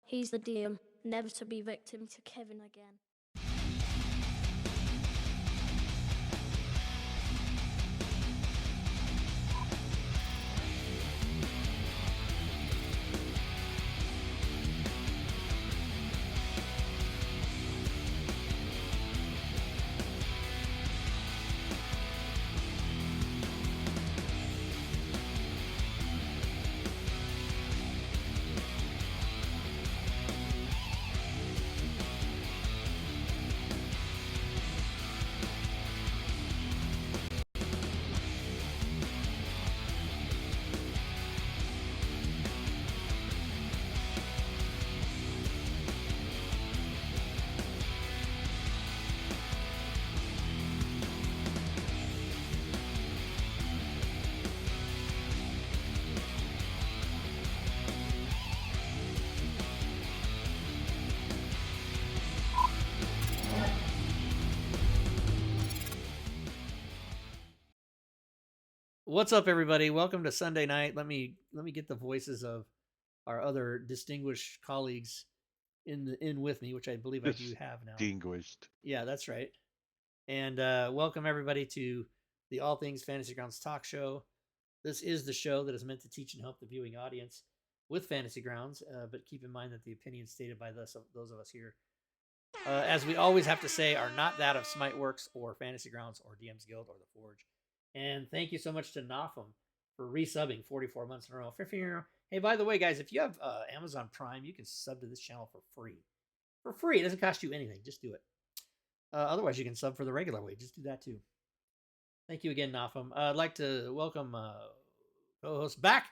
He's the DM, never to be victim to Kevin again. What's up, everybody? Welcome to Sunday night. Let me get the voices of our other distinguished colleagues in with me, which I believe I do have now. Distinguished. Yeah, that's right. And welcome everybody to the All Things Fantasy Grounds talk show. This is the show that is meant to teach and help the viewing audience with Fantasy Grounds, but keep in mind that the opinions stated by those of us here, as we always have to say, are not that of Smiteworks or Fantasy Grounds or DM's Guild or the Forge. And thank you so much to Notham for resubbing 44 months in a row. Hey, by the way, guys, if you have Amazon Prime, you can sub to this channel for free. For free. It doesn't cost you anything. Just do it. Otherwise, you can sub for the regular way. Just do that, too. Thank you again, Notham. I'd like to welcome co-host back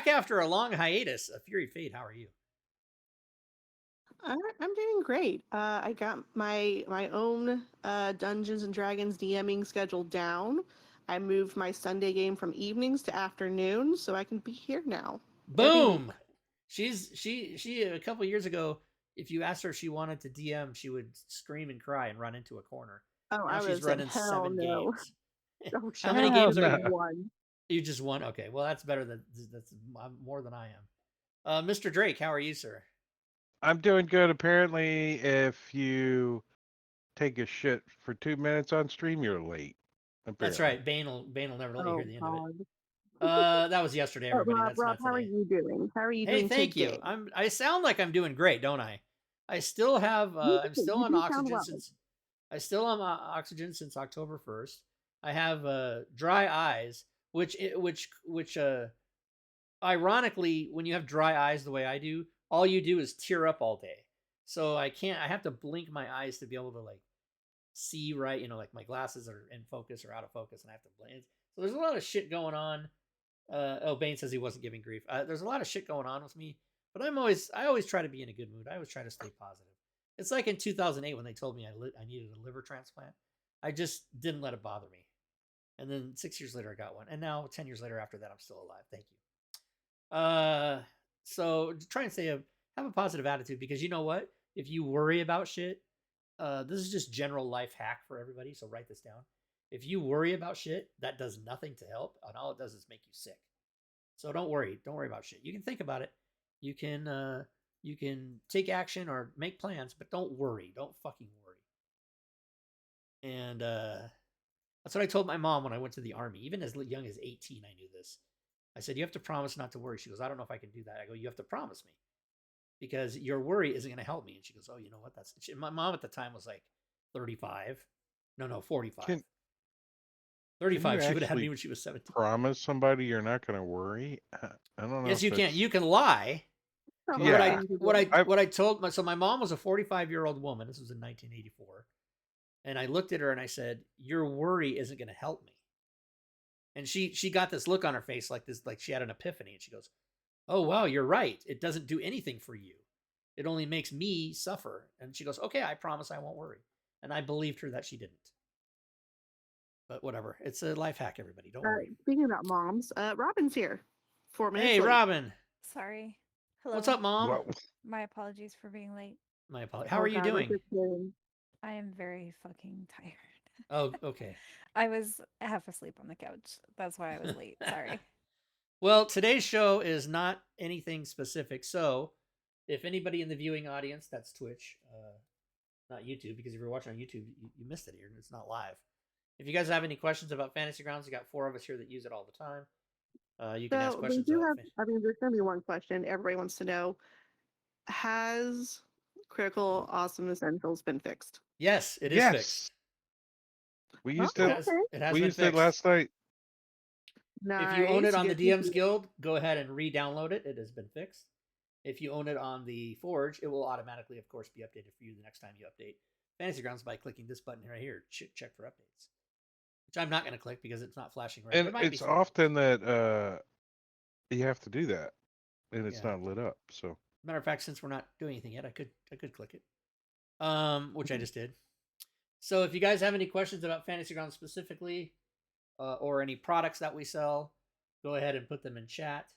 after a long hiatus. Fury Fade, how are you? I'm doing great. I got my own Dungeons and Dragons DMing schedule down. I moved my Sunday game from evenings to afternoons, so I can be here now. Boom. She a couple years ago, if you asked her if she wanted to DM, she would scream and cry and run into a corner. Oh, now I she's was running hell 7 no. games. Oh, how many games are you? One. You just won. Okay, well that's better than that's more than I am. Mr. Drake, how are you, sir? I'm doing good. Apparently, if you take a shit for 2 minutes on stream, you're late. Apparently. That's right. Bane will never let you hear the end of it. That was yesterday, Oh, everybody. Rob, That's not today. how are you doing? How are you doing? Hey, thank you. I sound like I'm doing great, don't I? I still have. I'm still on oxygen since. I still am oxygen since October 1st. I have dry eyes, which ironically, when you have dry eyes the way I do, all you do is tear up all day. So I have to blink my eyes to be able to like see right. You know, like my glasses are in focus or out of focus, and I have to blink. So there's a lot of shit going on. Bane says he wasn't giving grief. There's a lot of shit going on with me, but I always try to be in a good mood. I always try to stay positive. It's like in 2008 when they told me I needed a liver transplant. I just didn't let it bother me. And then 6 years later, I got one. And now 10 years later after that, I'm still alive. Thank you. So try and have a positive attitude, because you know what? If you worry about shit, this is just general life hack for everybody. So write this down. If you worry about shit, that does nothing to help, and all it does is make you sick. So don't worry about shit. You can think about it. You can take action or make plans, but don't worry. Don't fucking worry. And that's what I told my mom when I went to the army. Even as young as 18, I knew this. I said, you have to promise not to worry. She goes, I don't know if I can do that. I go, you have to promise me, because your worry isn't going to help me. And she goes, oh, you know what? My mom at the time was like 35. No, 45. 35. She would have had me when she was 17. Promise somebody you're not going to worry? I don't know. Yes, you can. You can lie. Yeah. What I told my mom was a 45-year-old woman. This was in 1984. And I looked at her and I said, your worry isn't going to help me. And she got this look on her face like she had an epiphany. And she goes, oh, wow, you're right. It doesn't do anything for you. It only makes me suffer. And she goes, okay, I promise I won't worry. And I believed her that she didn't. But whatever. It's a life hack, everybody. Don't worry. Speaking about moms, Robin's here. 4 minutes Hey, late. Robin. Sorry. Hello. What's up, Mom? Well, my apologies for being late. My apologies. How are you doing? I am very fucking tired. Oh, okay. I was half asleep on the couch. That's why I was late. Sorry. Well, today's show is not anything specific. So if anybody in the viewing audience, that's Twitch, not YouTube, because if you're watching on YouTube, you missed it here. It's not live. If you guys have any questions about Fantasy Grounds, you got 4 of us here that use it all the time. You can ask So we questions do about have. I mean, there's going to be one question everybody wants to know: has Critical Awesome Essentials been fixed? Yes, it is Yes. fixed. We used Oh, it. It okay. has We been used it fixed. last night. If you own it Nice. on the Good to DM's hear. Guild, go ahead and re-download it. It has been fixed. If you own it on the Forge, it will automatically, of course, be updated for you the next time you update Fantasy Grounds by clicking this button right here, check for updates. Which I'm not going to click because it's not flashing right. And There might be it's some. often that you have to do that, and it's Yeah. not lit up. So Matter of fact, since we're not doing anything yet, I could click it, which I just did. So if you guys have any questions about Fantasy Grounds specifically, or any products that we sell, go ahead and put them in chat,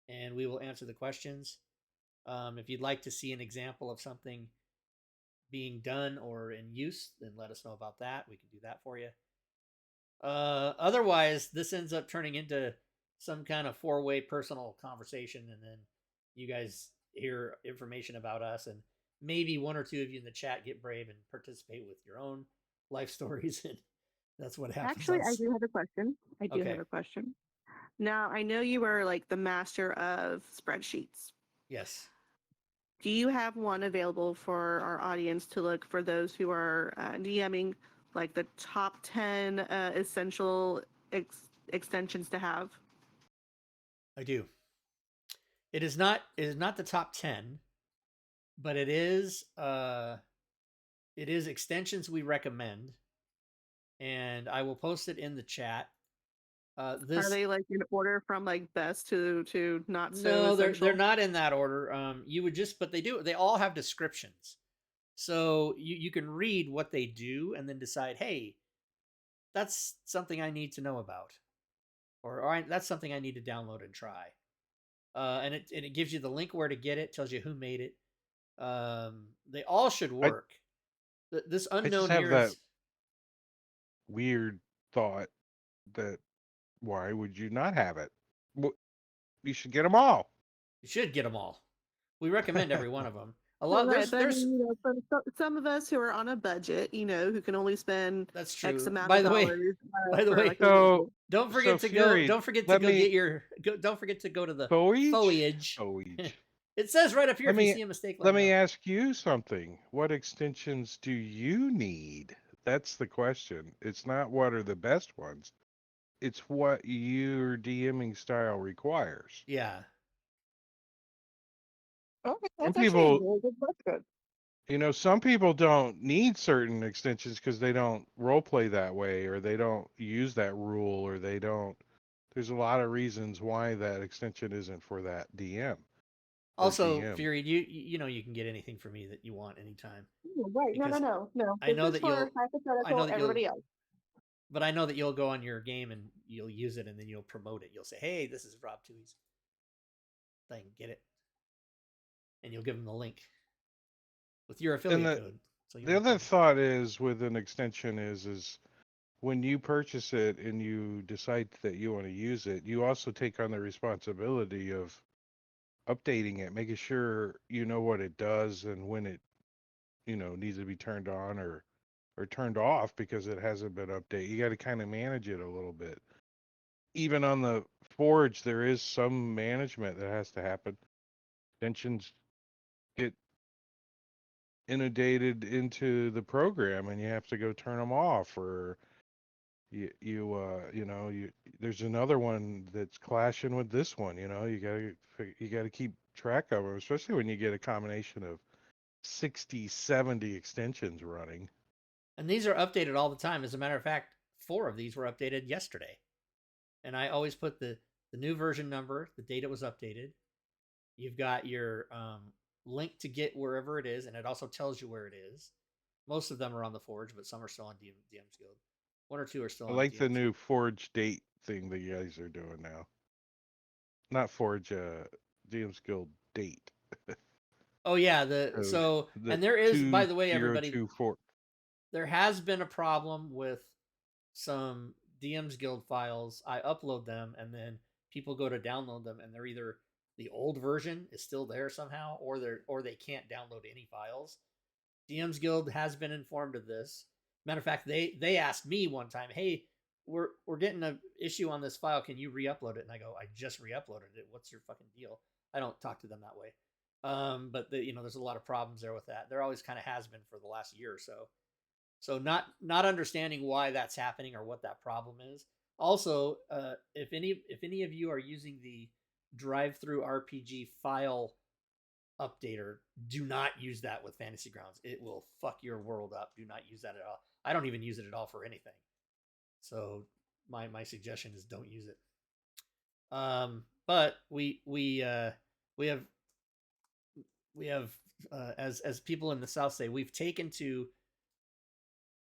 and we will answer the questions. If you'd like to see an example of something being done or in use, then let us know about that. We can do that for you. Otherwise, this ends up turning into some kind of 4-way personal conversation, and then you guys hear information about us, and maybe 1 or 2 of you in the chat get brave and participate with your own life stories, and that's what happens. Actually, I do have a question. I do Okay. have a question. Now, I know you are like the master of spreadsheets. Yes. Do you have one available for our audience to look for those who are DMing, like the top 10 essential extensions to have? I do. It is not the top 10, but it is extensions we recommend, and I will post it in the chat. Are they like in order from like best to not so No, essential? they're not in that order. You would just, but they all have descriptions, so you can read what they do and then decide, hey, that's something I need to know about, or that's something I need to download and try. And it gives you the link where to get it, tells you who made it. They all should work. This I just unknown have here that is weird thought that why would you not have it? You should get them all. you should get them all. We recommend every one of them. A Well, lot right, but I there's mean, some of us who are on a budget, who can only spend that's true. X amount By of the way, dollars. by the for, way, like, a So week. don't forget to Fury, go. Don't forget to let go me get your. Don't forget to go to the foliage. foliage. It says right up here. Let If you me see a mistake, let let me me know. ask you something. What extensions do you need? That's the question. It's not what are the best ones. It's what your DMing style requires. Yeah. Okay, Some that's actually a people, really good question. some people don't need certain extensions because they don't role play that way, or they don't use that rule, or they don't. There's a lot of reasons why that extension isn't for that DM. Also, GM. Fury, you know you can get anything from me that you want anytime. Right? No. Because No. I This know is that for I know hypothetical. that Everybody else. but I know that you'll go on your game and you'll use it, and then you'll promote it. You'll say, "Hey, this is Rob Twohy's thing. Get it," and you'll give them the link with your affiliate code. So The other thought is with an extension is when you purchase it and you decide that you want to use it, you also take on the responsibility of updating it, making sure you know what it does and when it, needs to be turned on or turned off because it hasn't been updated. You got to kind of manage it a little bit. Even on the Forge, there is some management that has to happen. Extensions get inundated into the program and you have to go turn them off, or there's another one that's clashing with this one. You gotta keep track of them, especially when you get a combination of 60, 70 extensions running. And these are updated all the time. As a matter of fact, 4 of these were updated yesterday. And I always put the new version number, the date it was updated. You've got your link to get wherever it is, and it also tells you where it is. Most of them are on the Forge, but some are still on DM's Guild. 1 or 2 are still I on like the DM's new Guild. Forge date thing that you guys are doing now. Not Forge, DM's Guild date. Oh yeah, and there is, by the way, everybody, 2024. there has been a problem with some DM's Guild files. I upload them and then people go to download them and they're either the old version is still there somehow, or they can't download any files. DM's Guild has been informed of this. Matter of fact, they asked me one time, "Hey, we're getting an issue on this file. Can you re-upload it?" And I go, "I just re-uploaded it. What's your fucking deal?" I don't talk to them that way. But there's a lot of problems there with that. There always kind of has been for the last year or so. So not understanding why that's happening or what that problem is. Also, if any of you are using the drive-through RPG file updater, do not use that with Fantasy Grounds. It will fuck your world up. Do not use that at all. I don't even use it at all for anything. So my suggestion is don't use it. But we have as people in the South say, we've taken to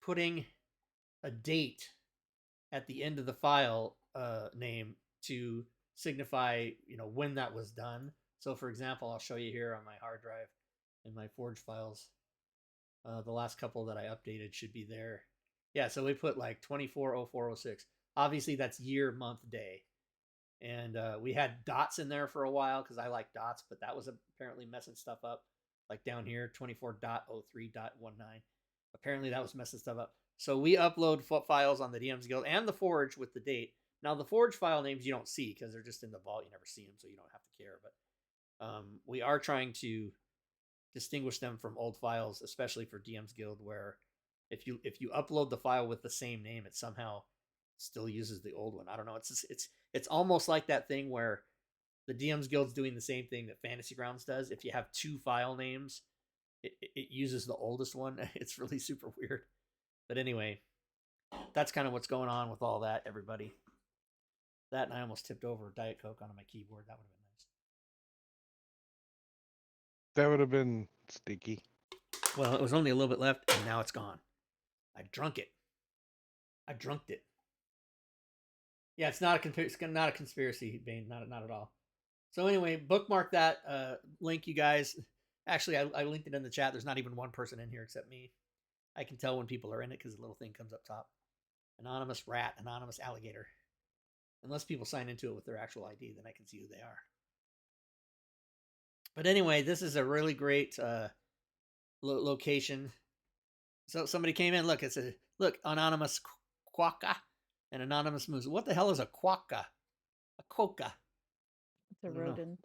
putting a date at the end of the file name to signify when that was done. So for example, I'll show you here on my hard drive in my Forge files. The last couple that I updated should be there. Yeah, so we put like 240406. Obviously that's year, month, day. And we had dots in there for a while because I like dots, but that was apparently messing stuff up. Like down here, 24.03.19. Apparently that was messing stuff up. So we upload files on the DM's Guild and the Forge with the date. Now the Forge file names you don't see because they're just in the vault. You never see them, so you don't have to care. But we are trying to distinguish them from old files, especially for DM's Guild, where if you upload the file with the same name, it somehow still uses the old one. I don't know. It's almost like that thing where the DM's Guild's doing the same thing that Fantasy Grounds does. If you have two file names, it uses the oldest one. It's really super weird. But anyway, that's kind of what's going on with all that, everybody. That, and I almost tipped over a Diet Coke onto my keyboard. That would have been nice. That would have been sticky. Well, it was only a little bit left, and now it's gone. I drunk it. I drunked it. Yeah, it's not a conspiracy, Bane. Not at all. So anyway, bookmark that link, you guys. Actually, I linked it in the chat. There's not even one person in here except me. I can tell when people are in it because the little thing comes up top. Anonymous rat, anonymous alligator. Unless people sign into it with their actual ID, then I can see who they are. But anyway, this is a really great location. So somebody came in. Look, look, anonymous quokka and anonymous moose. What the hell is a quokka? A quokka. It's a rodent.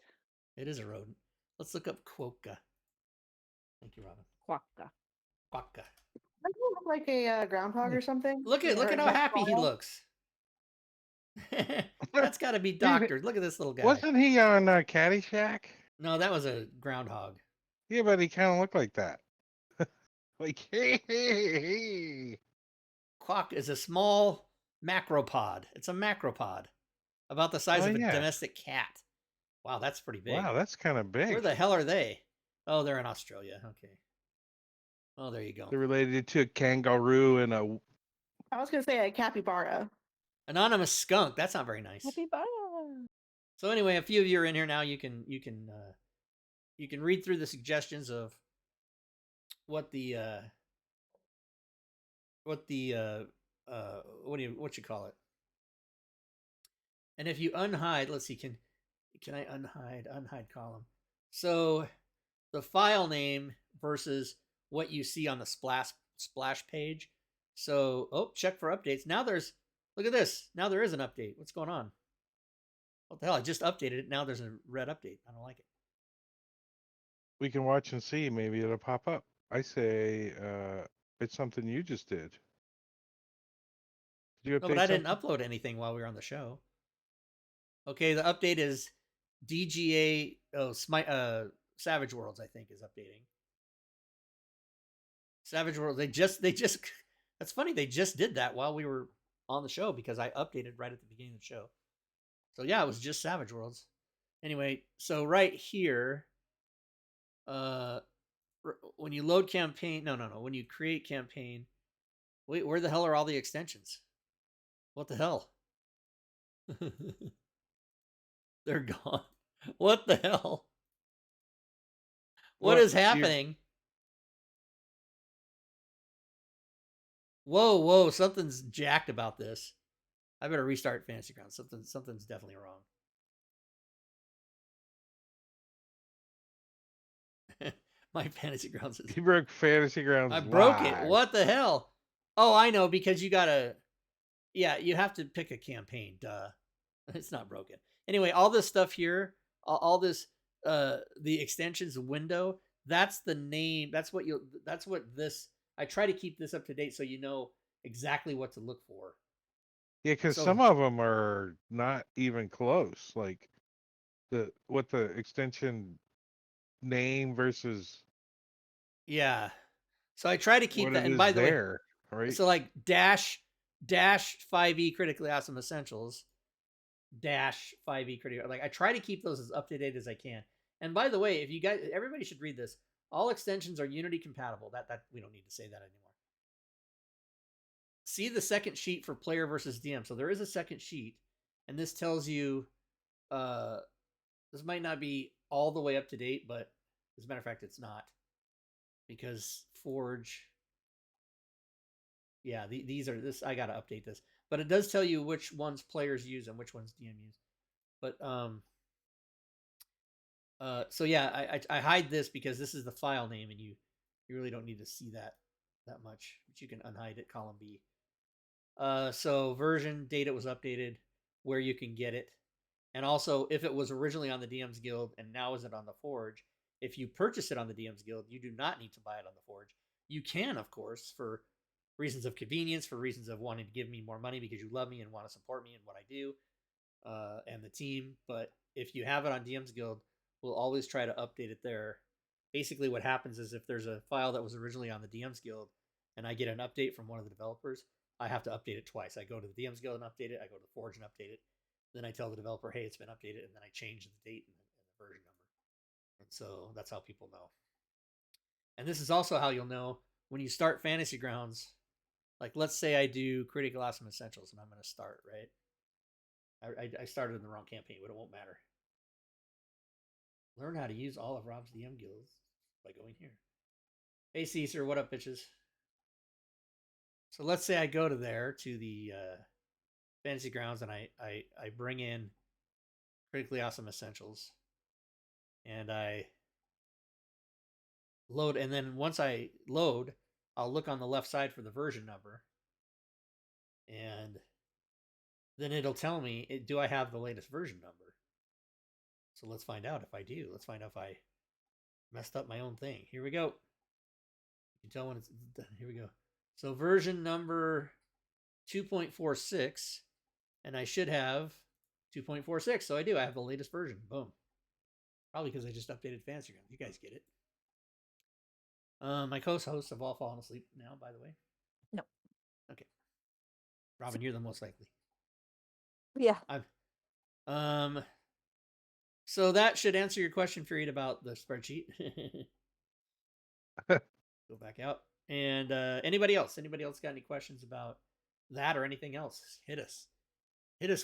It is a rodent. Let's look up quokka. Thank you, Robin. Quokka. Quokka. Doesn't it look like a groundhog or something? Look at how happy he looks. That's got to be doctored. Look at this little guy. Wasn't he on Caddyshack? No, that was a groundhog. Yeah, but he kind of looked like that. Like, hey. Quack is a small macropod. It's a macropod. About the size of a domestic cat. Wow, that's pretty big. Wow, that's kind of big. Where the hell are they? Oh, they're in Australia. Okay. Oh, there you go. They're related to a kangaroo and a... I was going to say a capybara. Anonymous skunk. That's not very nice. Capybara. So anyway, a few of you are in here now. You can read through the suggestions of what you call it. And if you unhide, let's see, can I unhide column? So the file name versus what you see on the splash page. So, check for updates. Now look at this. Now there is an update. What's going on? What the hell? I just updated it. Now there's a red update. I don't like it. We can watch and see. Maybe it'll pop up. I say it's something you just did. Did you update but I didn't upload anything while we were on the show. Okay, the update is DGA. Savage Worlds, I think, is updating. Savage Worlds. They just. That's funny. They just did that while we were on the show because I updated right at the beginning of the show. So yeah, it was just Savage Worlds. Anyway, so right here, when you load campaign, no, when you create campaign, wait, where the hell are all the extensions? What the hell? They're gone. What the hell? What is happening? Whoa, something's jacked about this. I better restart Fantasy Grounds. Something's definitely wrong. My Fantasy Grounds is. He broke Fantasy Grounds. I broke it. Live. What the hell? Oh, I know, because you gotta. Yeah, you have to pick a campaign. Duh. It's not broken. Anyway, all this stuff here, all this, the extensions window. That's the name. That's what you. That's what this. I try to keep this up to date so you know exactly what to look for. Yeah, because So- some of them are not even close. Like what the extension name versus Yeah. So I try to keep what that. it And is by the way, there, right? so like dash 5e critically awesome essentials dash 5e critical. Like I try to keep those as up to date as I can. And by the way, if you guys, everybody should read this. All extensions are Unity compatible. That we don't need to say that anymore. See the second sheet for player versus DM. So there is a second sheet, and this tells you. This might not be all the way up to date, but as a matter of fact, it's not, because Forge. Yeah, these are this. I gotta update this, but it does tell you which ones players use and which ones DM use. But so yeah, I hide this because this is the file name, and you really don't need to see that much, but you can unhide it. Column B. So version date it was updated, where you can get it, and also if it was originally on the DM's Guild and now is it on the Forge. If you purchase it on the DM's Guild, you do not need to buy it on the Forge. You can, of course, for reasons of convenience, for reasons of wanting to give me more money because you love me and want to support me and what I do, and the team. But if you have it on DM's Guild, we'll always try to update it there. Basically, what happens is if there's a file that was originally on the DM's Guild and I get an update from one of the developers, I have to update it twice. I go to the DM's Guild and update it. I go to the Forge and update it. Then I tell the developer, hey, it's been updated, and then I change the date and the version number. And so that's how people know. And this is also how you'll know when you start Fantasy Grounds. Like, let's say I do Critical Awesome Essentials, and I'm going to start, right? I started in the wrong campaign, but it won't matter. Learn how to use all of Rob's DM guilds by going here. Hey, Caesar, what up, bitches? So let's say I go to there, to the Fantasy Grounds, and I bring in Critically Awesome Essentials, and I load, and then once I load, I'll look on the left side for the version number, and then it'll tell me, do I have the latest version number? So let's find out if I do. Let's find out if I messed up my own thing. Here we go. You can tell when it's done. Here we go. So version number 2.46, and I should have 2.46. So I do. I have the latest version. Boom. Probably because I just updated Fantasy Grounds. You guys get it. My co-hosts have all fallen asleep now, by the way. No. Okay. Robin, you're the most likely. Yeah. So that should answer your question, Period, about the spreadsheet. Go back out. And anybody else got any questions about that or anything else? Hit us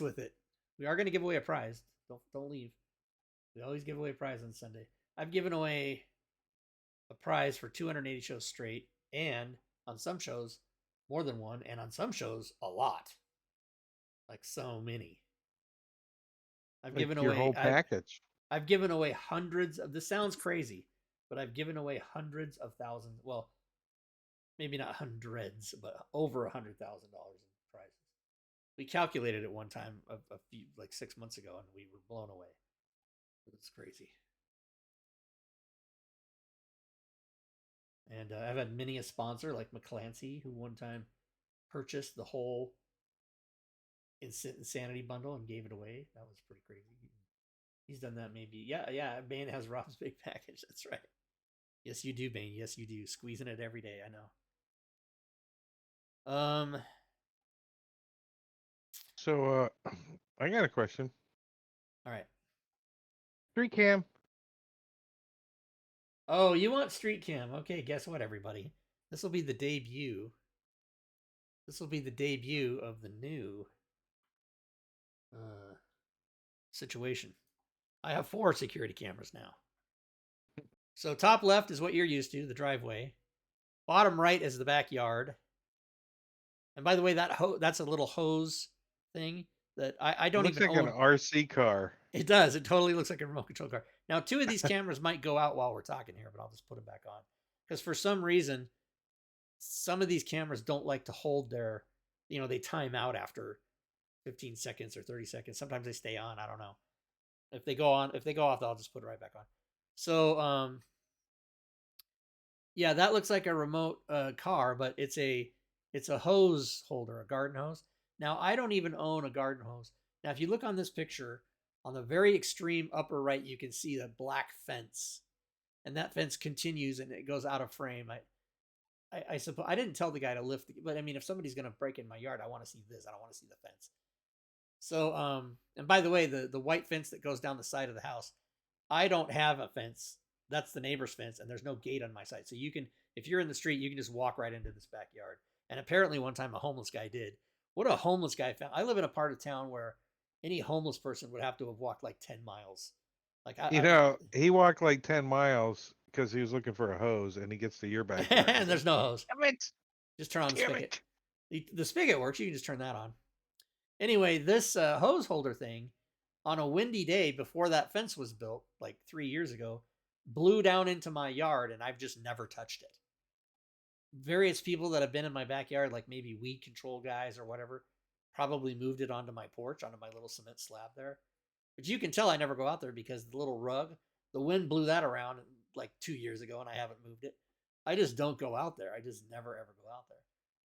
with it. We are going to give away a prize. Don't leave. We always give away a prize on Sunday. I've given away a prize for 280 shows straight, and on some shows more than one, and on some shows a lot, like so many. I've given your away whole package. I've given away hundreds of. This sounds crazy, but I've given away hundreds of thousands. Well, maybe not hundreds, but over $100,000 in prizes. We calculated it one time a few, like 6 months ago, and we were blown away. It's crazy. And I've had many a sponsor like McClancy, who one time purchased the whole Insanity bundle and gave it away. That was pretty crazy. He's done that maybe. Yeah. Bane has Rob's big package. That's right. Yes, you do, Bane. Yes, you do. Squeezing it every day. I know. So I got a question. All right. Street cam. Oh, you want Street Cam? Okay, guess what, everybody? This will be the debut. This will be the debut of the new situation. I have 4 security cameras now. So top left is what you're used to, the driveway. Bottom right is the backyard. And by the way, that's a little hose thing. that I It don't looks even like an own. RC car. It does. It totally looks like a remote control car. Now, 2 of these cameras might go out while we're talking here, but I'll just put them back on because for some reason, some of these cameras don't like to hold their, they time out after 15 seconds or 30 seconds. Sometimes they stay on. I don't know. If they go off, I'll just put it right back on. So, yeah, that looks like a remote car, but it's a hose holder, a garden hose. Now, I don't even own a garden hose. Now, if you look on this picture, on the very extreme upper right, you can see the black fence, and that fence continues and it goes out of frame. I suppose I didn't tell the guy to lift, but I mean, if somebody's gonna break in my yard, I want to see this. I don't want to see the fence. So, and by the way, the white fence that goes down the side of the house, I don't have a fence. That's the neighbor's fence, and there's no gate on my side. So you can, if you're in the street, you can just walk right into this backyard. And apparently, one time a homeless guy did. What a homeless guy found! I live in a part of town where any homeless person would have to have walked like 10 miles. Like He walked like 10 miles because he was looking for a hose, and he gets to your backyard. and there's no hose. Damn it! Just turn on the Damn spigot. it! The spigot works. You can just turn that on. Anyway, this hose holder thing, on a windy day before that fence was built, like 3 years ago, blew down into my yard, and I've just never touched it. Various people that have been in my backyard, like maybe weed control guys or whatever, probably moved it onto my porch, onto my little cement slab there. But you can tell I never go out there because the little rug, the wind blew that around like 2 years ago, and I haven't moved it. I just don't go out there. I just never ever go out there.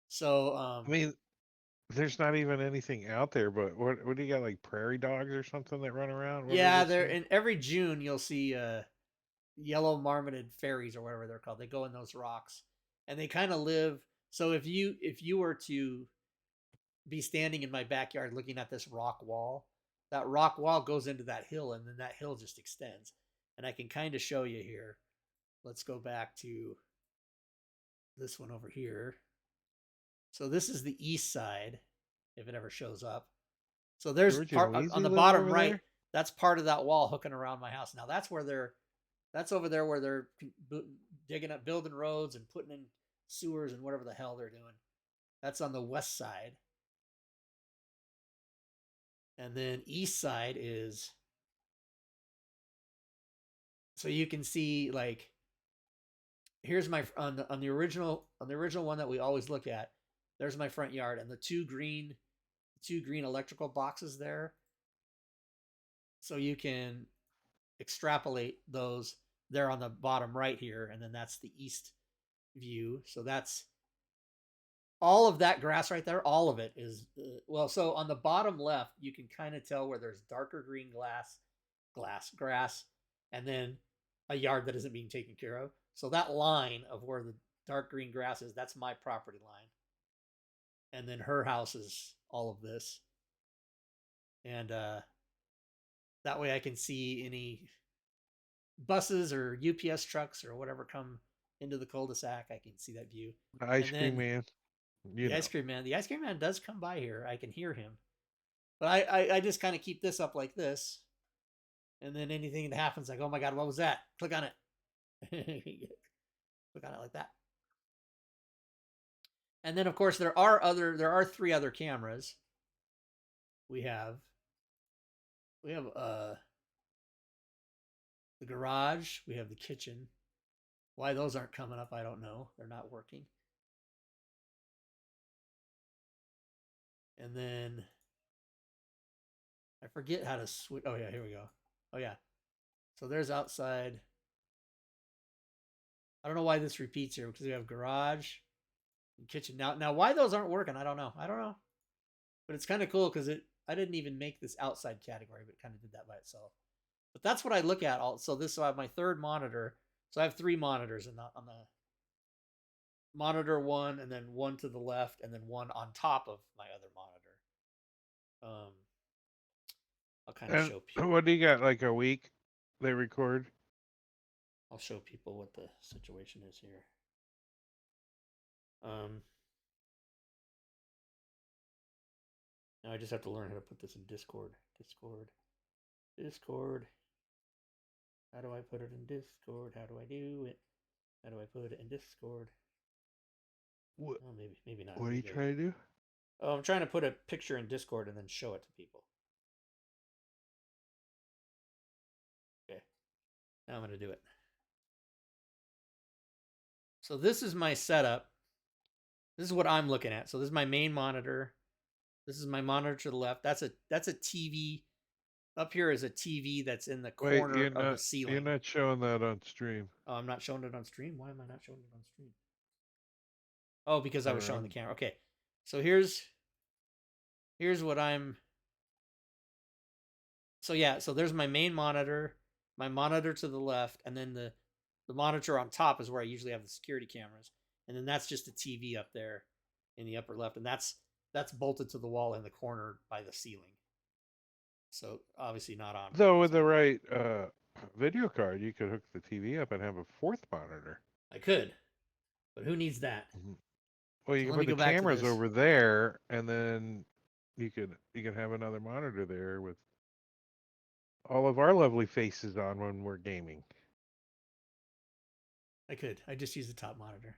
So, I mean, there's not even anything out there, but what do you got, like prairie dogs or something that run around? What are yeah, those there. things? In every June, you'll see yellow marmoted fairies or whatever they're called. They go in those rocks, and they kind of live. So if you were to be standing in my backyard looking at this rock wall, that rock wall goes into that hill, and then that hill just extends. And I can kind of show you here. Let's go back to this one over here. So this is the east side, if it ever shows up. So there's George part and on Weezy the live bottom over right. there? That's part of that wall hooking around my house. Now that's where that's over there where they're digging up, building roads and putting in sewers and whatever the hell they're doing. That's on the west side. And then east side is, so you can see, like, here's my on the original one that we always look at. There's my front yard, and the two green electrical boxes there. So you can extrapolate those. They're on the bottom right here, and then that's the east view. So that's all of that grass right there. All of it is so on the bottom left, you can kind of tell where there's darker green grass, and then a yard that isn't being taken care of. So that line of where the dark green grass is, that's my property line. And then her house is all of this. And that way I can see any buses or UPS trucks or whatever come into the cul-de-sac. I can see that view. The ice cream man. The ice cream man. The ice cream man does come by here. I can hear him. But I just kind of keep this up like this. And then anything that happens, like, oh my God, what was that? Click on it. Click on it like that. And then, of course, there are 3 other cameras. We have the garage. We have the kitchen. Why those aren't coming up, I don't know. They're not working. And then I forget how to switch. Oh yeah, here we go. Oh yeah. So there's outside. I don't know why this repeats here because we have garage and kitchen. Now why those aren't working, I don't know. But it's kind of cool because I didn't even make this outside category, but it kind of did that by itself. But that's what I look at. So I have my third monitor. So I have 3 monitors on the monitor 1, and then 1 to the left, and then 1 on top of my other monitor. I'll kind of show people. What do you got? Like a week they record? I'll show people what the situation is here. Now I just have to learn how to put this in Discord. Discord. How do I put it in Discord? How do I do it? How do I put it in Discord? What? Oh, maybe not. What are you trying to do? Oh, I'm trying to put a picture in Discord and then show it to people. Okay. Now I'm going to do it. So this is my setup. This is what I'm looking at. So this is my main monitor. This is my monitor to the left. That's a TV. Up here is a TV that's in the Wait, corner of the ceiling. you're not showing that on stream. Oh, I'm not showing it on stream? Why am I not showing it on stream? Oh, because I was showing the camera. Okay. So here's what I'm... So yeah, so there's my main monitor, my monitor to the left, and then the monitor on top is where I usually have the security cameras. And then that's just a TV up there in the upper left. And that's bolted to the wall in the corner by the ceiling. So obviously not on. Though with the right video card, you could hook the TV up and have a fourth monitor. I could, but who needs that? Well, you So can let me put the go back to cameras this. over there, and then you could have another monitor there with all of our lovely faces on when we're gaming. I could. I just use the top monitor.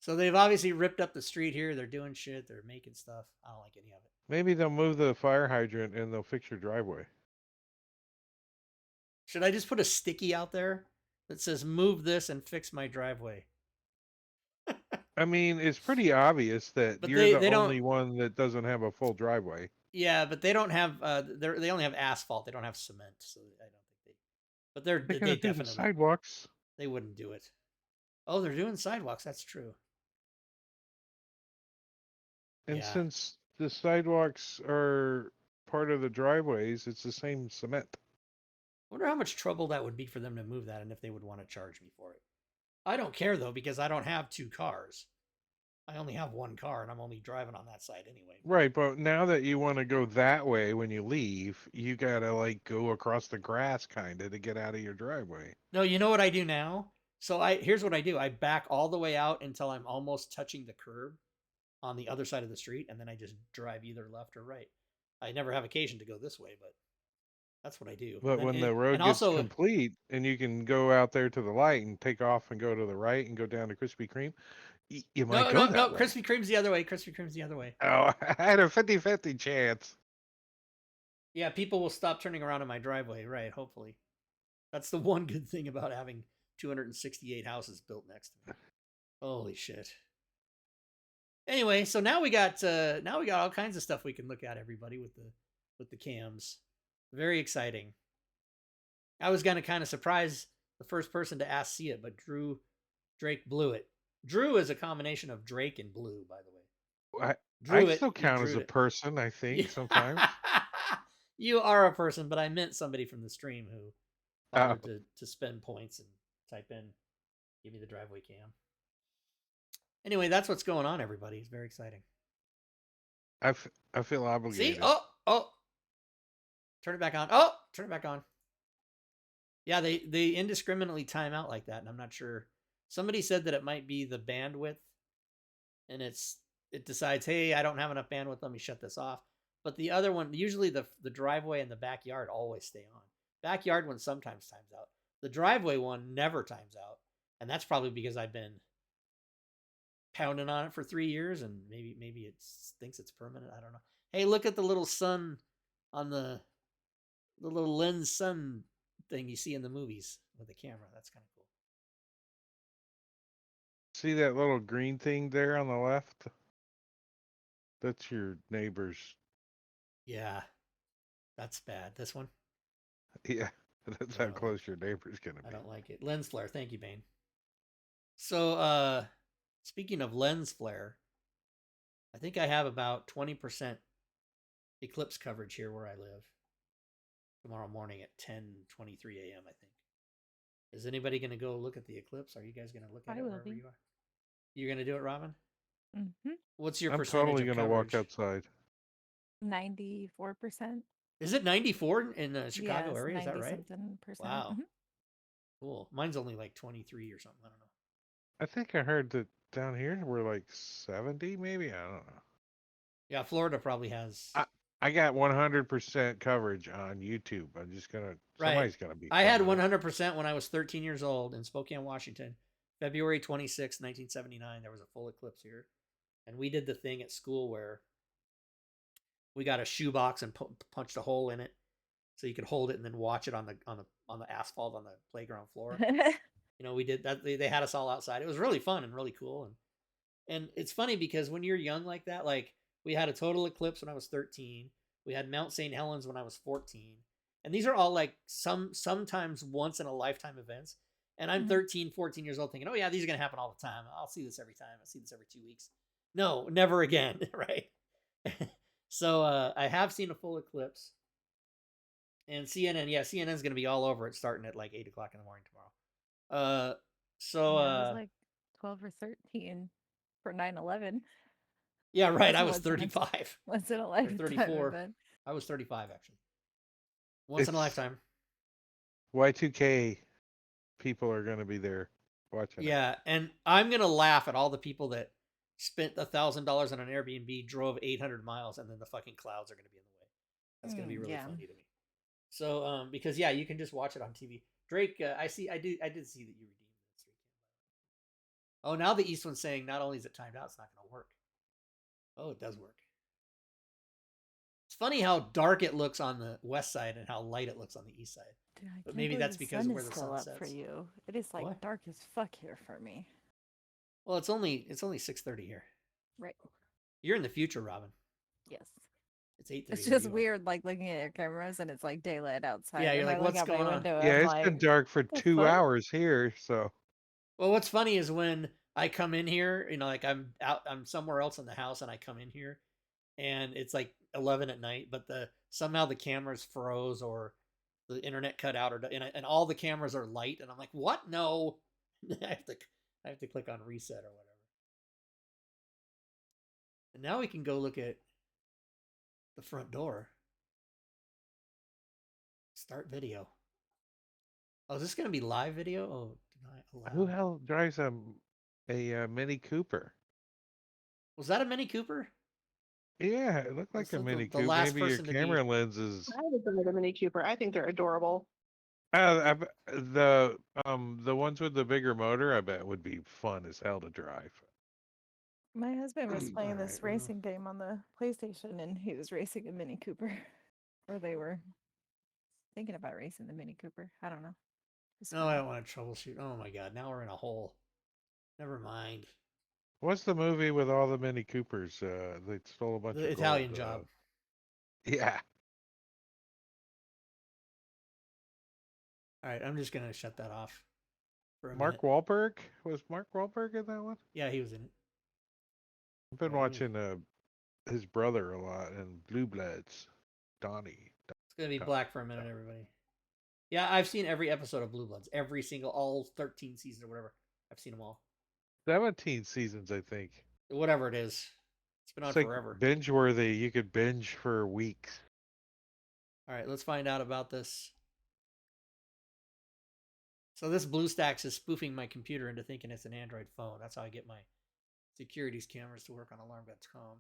So they've obviously ripped up the street here. They're doing shit. They're making stuff. I don't like any of it. Maybe they'll move the fire hydrant and they'll fix your driveway. Should I just put a sticky out there that says "Move this and fix my driveway"? I mean, it's pretty obvious that But you're they the don't- only one that doesn't have a full driveway. Yeah, but they don't have. They only have asphalt. They don't have cement. So I don't think they. But They're they gonna do the definitely sidewalks. they wouldn't do it. Oh, they're doing sidewalks. That's true. And Yeah. since the sidewalks are part of the driveways, it's the same cement. I wonder how much trouble that would be for them to move that, and if they would want to charge me for it. I don't care though, because I don't have two cars. I only have one car, and I'm only driving on that side anyway. Right, but now that you want to go that way when you leave, you gotta like go across the grass kinda to get out of your driveway. No, you know what I do now? So here's what I do. I back all the way out until I'm almost touching the curb on the other side of the street, and then I just drive either left or right. I never have occasion to go this way, but that's what I do. But And when it- the road and gets also, complete and you can go out there to the light and take off and go to the right and go down to Krispy Kreme, you might go that way. Krispy Kreme's the other way. Krispy Kreme's the other way. Oh, I had a 50-50 chance. Yeah, people will stop turning around in my driveway, right? Hopefully, that's the one good thing about having 268 houses built next to me. Holy shit! Anyway, so now we got all kinds of stuff we can look at, everybody, with the cams. Very exciting. I was gonna kind of surprise the first person to ask see it, but Drake blew it. Drew is a combination of Drake and Blue, by the way. I still count as a person, I think, sometimes. You are a person, but I meant somebody from the stream who bothered to spend points and type in, give me the driveway cam. Anyway, that's what's going on, everybody. It's very exciting. I feel obligated. See? Oh. Turn it back on. Oh, turn it back on. Yeah, they indiscriminately time out like that, and I'm not sure. Somebody said that it might be the bandwidth, and it decides, hey, I don't have enough bandwidth, let me shut this off. But the other one, usually the driveway and the backyard always stay on. Backyard one sometimes times out. The driveway one never times out, and that's probably because I've been pounding on it for 3 years, and maybe it thinks it's permanent. I don't know. Hey, look at the little sun on the little lens sun thing you see in the movies with the camera. That's kind of cool. See that little green thing there on the left? That's your neighbor's. Yeah, that's bad. This one? Yeah, that's how No. close your neighbor's gonna be. I don't like it. Lens flare. Thank you, Bane. So, speaking of lens flare, I think I have about 20% eclipse coverage here where I live. Tomorrow morning at 10:23 a.m. I think. Is anybody going to go look at the eclipse? Are you guys going to look at I it will wherever be. you are? You're going to do it, Robin? Mm-hmm. What's your I'm percentage totally of gonna walk coverage? outside. 94%. Is it 94 in the Chicago Yes, area? Is that right? something percent. Wow. Mhm. Cool. Mine's only like 23 or something. I don't know. I think I heard that down here we're like 70, maybe. I don't know. Yeah, Florida probably has. I got 100% coverage on YouTube. I'm just gonna. Right. Somebody's gonna be. I had filming it. 100% when I was 13 years old in Spokane, Washington. February 26, 1979, there was a full eclipse here. And we did the thing at school where We got a shoebox and punched a hole in it so you could hold it and then watch it on the asphalt on the playground floor. We did that. They had us all outside. It was really fun and really cool. And it's funny because when you're young like that, like we had a total eclipse when I was 13. We had Mount St. Helens when I was 14. And these are all like sometimes once in a lifetime events. And I'm 13, 14 years old thinking, oh yeah, these are going to happen all the time. I'll see this every time. I'll see this every 2 weeks. No, never again. Right. So I have seen a full eclipse. And CNN, yeah, CNN's going to be all over it starting at like 8 o'clock in the morning tomorrow. So I was like 12 or 13 for 9/11. yeah, right. That's I was once in a- 35 Once in a or lifetime 34. event. I was 35 actually. Once in a It's- lifetime. Y2K people are going to be there watching it. Yeah, and I'm gonna laugh at all the people that spent $1,000 on an Airbnb, drove 800 miles, and then the fucking clouds are gonna be in the way. That's gonna be really Yeah. funny to me. So, because yeah, you can just watch it on TV. Drake, I did see that you redeemed this weekend. Oh, now the East one's saying not only is it timed out, it's not gonna work. Oh, it does work. It's funny how dark it looks on the west side and how light it looks on the east side. Dude, I But can't maybe believe that's the because sun of where is the still sun up for sets. you. It is like What? dark as fuck here for me. Well, it's only 6:30 here. Right. You're in the future, Robin. Yes. It's 8:30. It's where just you are. weird, like looking at your cameras and it's like daylight outside. Yeah, you're and like, I look what's out my going on? window, Yeah, I'm it's like, been dark for the 2 fuck? hours here, so Well, what's funny is when I come in here, like I'm somewhere else in the house and I come in here and it's like 11 at night, but somehow the cameras froze or the internet cut out and all the cameras are light and I'm like, what? No. I have to click on reset or whatever. And now we can go look at the front door. Start video. Oh, is this going to be live video? Oh, deny allow. who the hell drives a Mini Cooper? Was that a Mini Cooper? Yeah, it looked like So a Mini the Cooper. last Maybe your person to be- camera lens is. I would buy the Mini Cooper. I think they're adorable. The ones with the bigger motor, I bet would be fun as hell to drive. My husband was playing this Alright, well. racing game on the PlayStation and he was racing a Mini Cooper. Or they were thinking about racing the Mini Cooper. I don't know. It's No, fun. I don't want to troubleshoot. Oh my god, now we're in a hole. Never mind. What's the movie with all the Mini Coopers? They stole a bunch The of Italian gold, Job. Yeah. All right, I'm just gonna shut that off for a Mark minute. Wahlberg? Was Mark Wahlberg in that one? Yeah, he was in it. I've been Right, watching his brother a lot in Blue Bloods. Donnie. It's gonna be Done. black for a minute, everybody. Yeah, I've seen every episode of Blue Bloods, all 13 seasons or whatever. I've seen them all. 17 seasons, I think. Whatever it is, it's been on It's like forever. binge worthy. You could binge for weeks. All right, let's find out about this. So this BlueStacks is spoofing my computer into thinking it's an Android phone. That's how I get my securities cameras to work on alarm.com.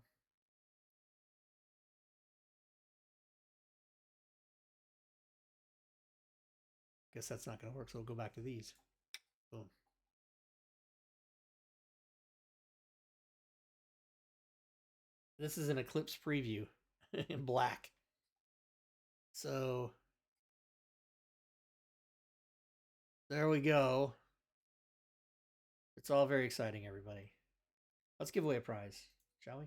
Guess that's not going to work, so we'll go back to these. Boom. This is an Eclipse preview in black. So there we go. It's all very exciting, everybody. Let's give away a prize, shall we?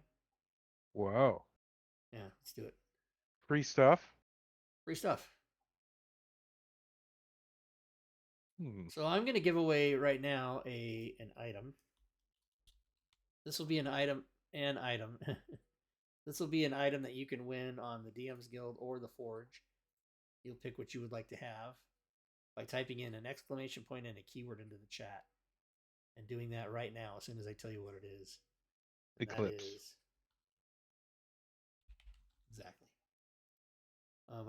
Wow. Yeah, let's do it. Free stuff? Free stuff. Hmm. So I'm going to give away right now an item. This will be an item. This will be an item that you can win on the DM's Guild or the Forge. You'll pick what you would like to have by typing in an exclamation point and a keyword into the chat. And doing that right now as soon as I tell you what it is. And Eclipse. that is... Exactly.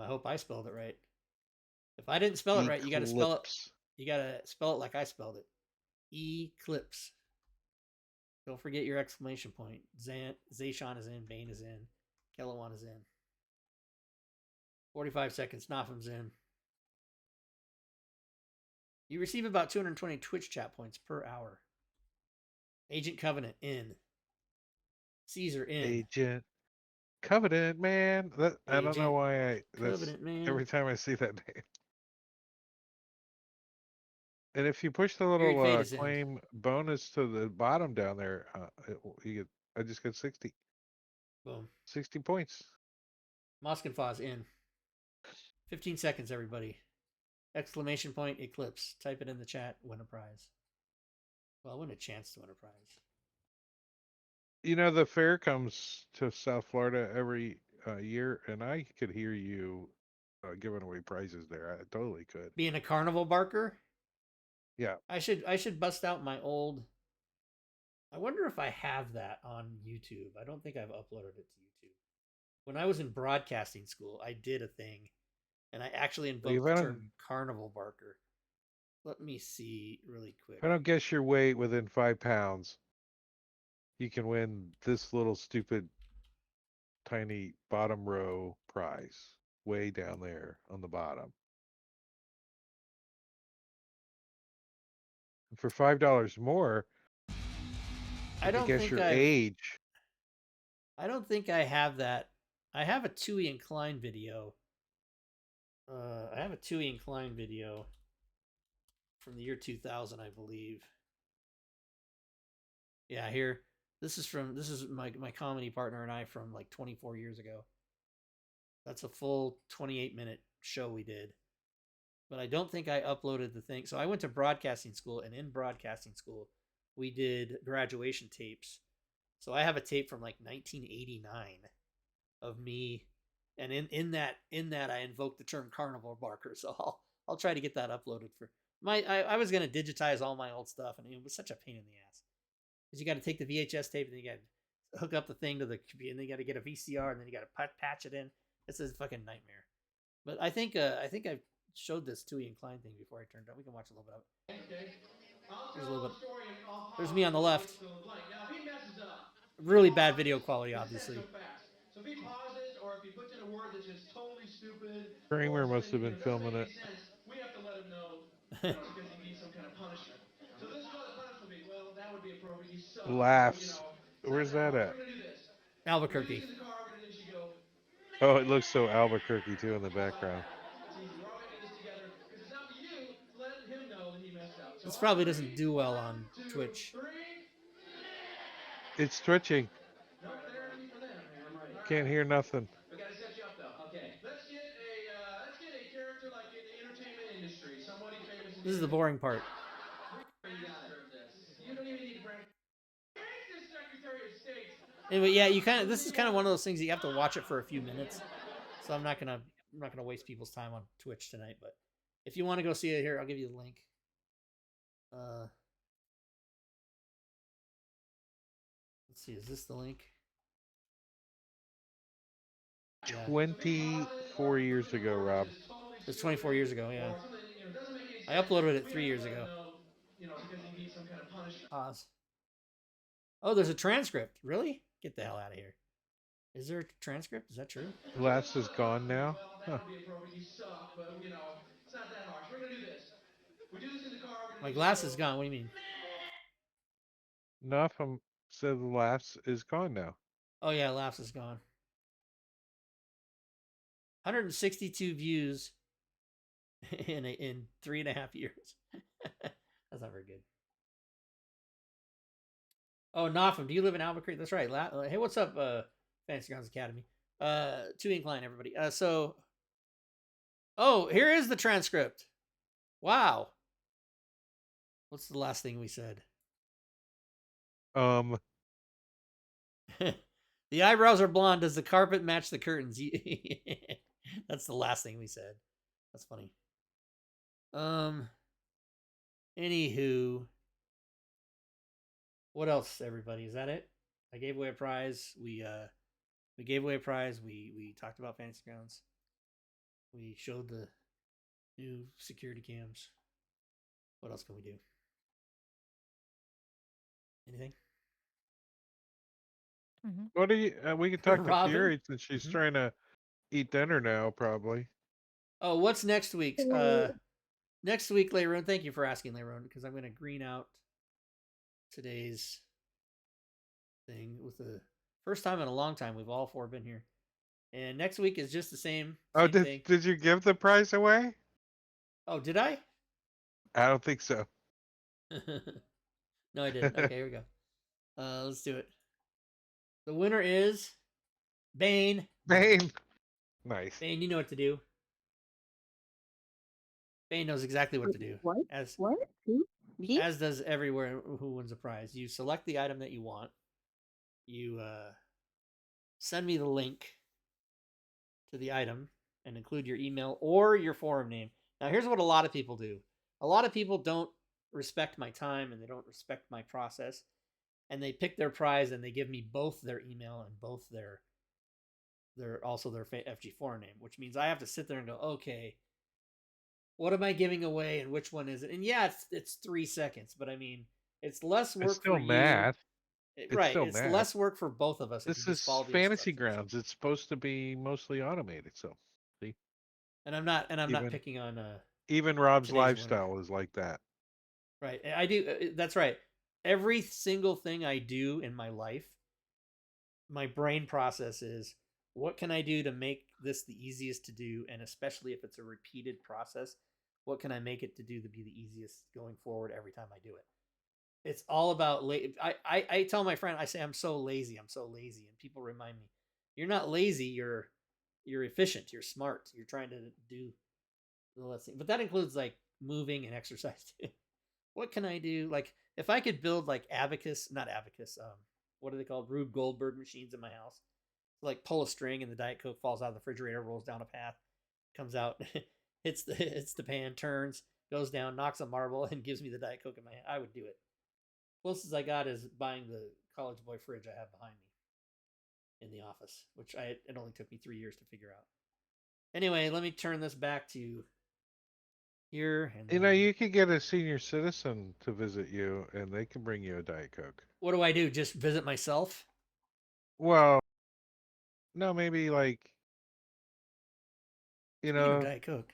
I hope I spelled it right. If I didn't spell it right, you got to spell it. Eclipse. You got to spell it like I spelled it. Eclipse. Don't forget your exclamation point. Zayshawn is in. Bane is in. Kellowan is in. 45 seconds. Nafum's in. You receive about 220 Twitch chat points per hour. Agent Covenant in. Caesar in. Agent Covenant, man. That I don't know Agent why that's Covenant, man. every time I see that name. And if you push the Buried little Fate is in. claim bonus to the bottom down there, you get. I just got 60. Boom. 60 points. Moskenfaz in. 15 seconds, everybody. Exclamation point Eclipse. Type it in the chat. Win a prize. Well, win a chance to win a prize. You know, the fair comes to South Florida every year, and I could hear you giving away prizes there. I totally could. Being a carnival barker? Yeah. I should bust out my old. I wonder if I have that on YouTube. I don't think I've uploaded it to YouTube. When I was in broadcasting school, I did a thing, and I actually invoked the term carnival barker. Let me see really quick. If I don't guess your weight within 5 pounds, you can win this little stupid tiny bottom row prize way down there on the bottom. And for $5 more, I don't guess think your I've. age. I don't think I have that. I have a Twohy and Klein video. I have a Twohy and Klein video from the year 2000, I believe. Yeah, here. This is my comedy partner and I from like 24 years ago. That's a full 28-minute show we did. But I don't think I uploaded the thing. So I went to broadcasting school, and in broadcasting school, we did graduation tapes. So I have a tape from like 1989 of me, and in that I invoked the term carnival barker. So I'll try to get that uploaded for my. I was gonna digitize all my old stuff, and it was such a pain in the ass because you got to take the VHS tape and then you got to hook up the thing to the computer, and then you got to get a VCR, and then you got to patch it in. It's a fucking nightmare. But I think I've showed this Twohy and Klein thing before I turned it on. We can watch a little bit of it. Okay. Here's a little bit. There's me on the left. Now, if he messes up, really bad video quality, obviously. So if he pauses or if he puts in a word that's just totally stupid, Kramer must have been filming it. we have to let him know, because he needs some kind of punishment. So this is what the punishment would be. Well, that would be appropriate. You suck. Laughs. Where's that at? We're gonna do this. Albuquerque. In the car, we're gonna do this. You go. Oh, it looks so Albuquerque too in the background. It's easy. We're all gonna do this together because it's up to you to let him know that he messed up. So this probably doesn't do well on Twitch. 3. It's twitching. No, they're for them. Can't hear nothing. We gotta set you up though. Okay. Let's get a character like in the entertainment industry. Somebody famous. This is the boring part. You don't even need to brand. He's the Secretary of State. Anyway, yeah, this is kind of one of those things that you have to watch it for a few minutes. So I'm not gonna waste people's time on Twitch tonight. But if you want to go see it here, I'll give you the link. Let's see, is this the link? Yeah. 24 years ago, Rob. It's 24 years ago, yeah. I uploaded it 3 years ago. Pause. Oh, there's a transcript. Really? Get the hell out of here. Is there a transcript? Is that true? Glass is gone now. Huh. My glass is gone. What do you mean? Nothing said the laughs is gone now. Oh yeah, laughs is gone. 162 views in 3.5 years. That's not very good. Oh, Notham, do you live in Albuquerque? That's right. Hey, what's up, Fantasy Grounds Academy? Twohy and Klein, everybody. Oh, here is the transcript. Wow. What's the last thing we said? The eyebrows are blonde. Does the carpet match the curtains? That's the last thing we said. That's funny. Anywho, what else, everybody? Is that it? I gave away a prize. We gave away a prize. We talked about Fantasy Grounds. We showed the new security cams. What else can we do? Anything? Mm-hmm. What do you? We can talk to Robin? Fury since she's trying to eat dinner now, probably. Oh, what's next week's? Next week, Layron. Thank you for asking, Layron, because I'm going to green out today's thing with the first time in a long time. We've all four been here. And next week is just the same Oh, thing. did you give the prize away? Oh, did I? I don't think so. No, I didn't. Okay, here we go. Let's do it. The winner is Bane. Bane. Nice. Bane, you know what to do. Bane knows exactly what to do. What? As What? Who? Me? as does everywhere who wins a prize. You select the item that you want. You send me the link to the item and include your email or your forum name. Now, here's what a lot of people do. A lot of people don't respect my time and they don't respect my process, and they pick their prize and they give me both their email and both their also their FG forum name, which means I have to sit there and go, okay, what am I giving away and which one is it? And yeah, it's 3 seconds, but I mean, it's less work It's still for you. math. It's Right, still it's math. less work for both of us if This you just is follow the fantasy instructions. grounds. It's supposed to be mostly automated. So, see, And I'm not Even- picking on even Rob's today's winner. lifestyle is like that. Right. I do. That's right. Every single thing I do in my life, my brain process is, what can I do to make this the easiest to do? And especially if it's a repeated process, what can I make it to do to be the easiest going forward every time I do it? It's all about, I tell my friend, I say, I'm so lazy. I'm so lazy. And people remind me, you're not lazy. You're efficient. You're smart. You're trying to do the less thing. But that includes like moving and exercise too. What can I do? Like, if I could build like not abacus, what are they called? Rube Goldberg machines in my house. Like, pull a string and the Diet Coke falls out of the refrigerator, rolls down a path, comes out, hits the pan, turns, goes down, knocks a marble, and gives me the Diet Coke in my hand. I would do it. Closest I got is buying the College Boy fridge I have behind me in the office, which it only took me 3 years to figure out. Anyway, let me turn this back to here. And You know, you could get a senior citizen to visit you, and they can bring you a Diet Coke. what do I do? Just visit myself? Well, no, maybe like, you Speaking of know, Diet Coke,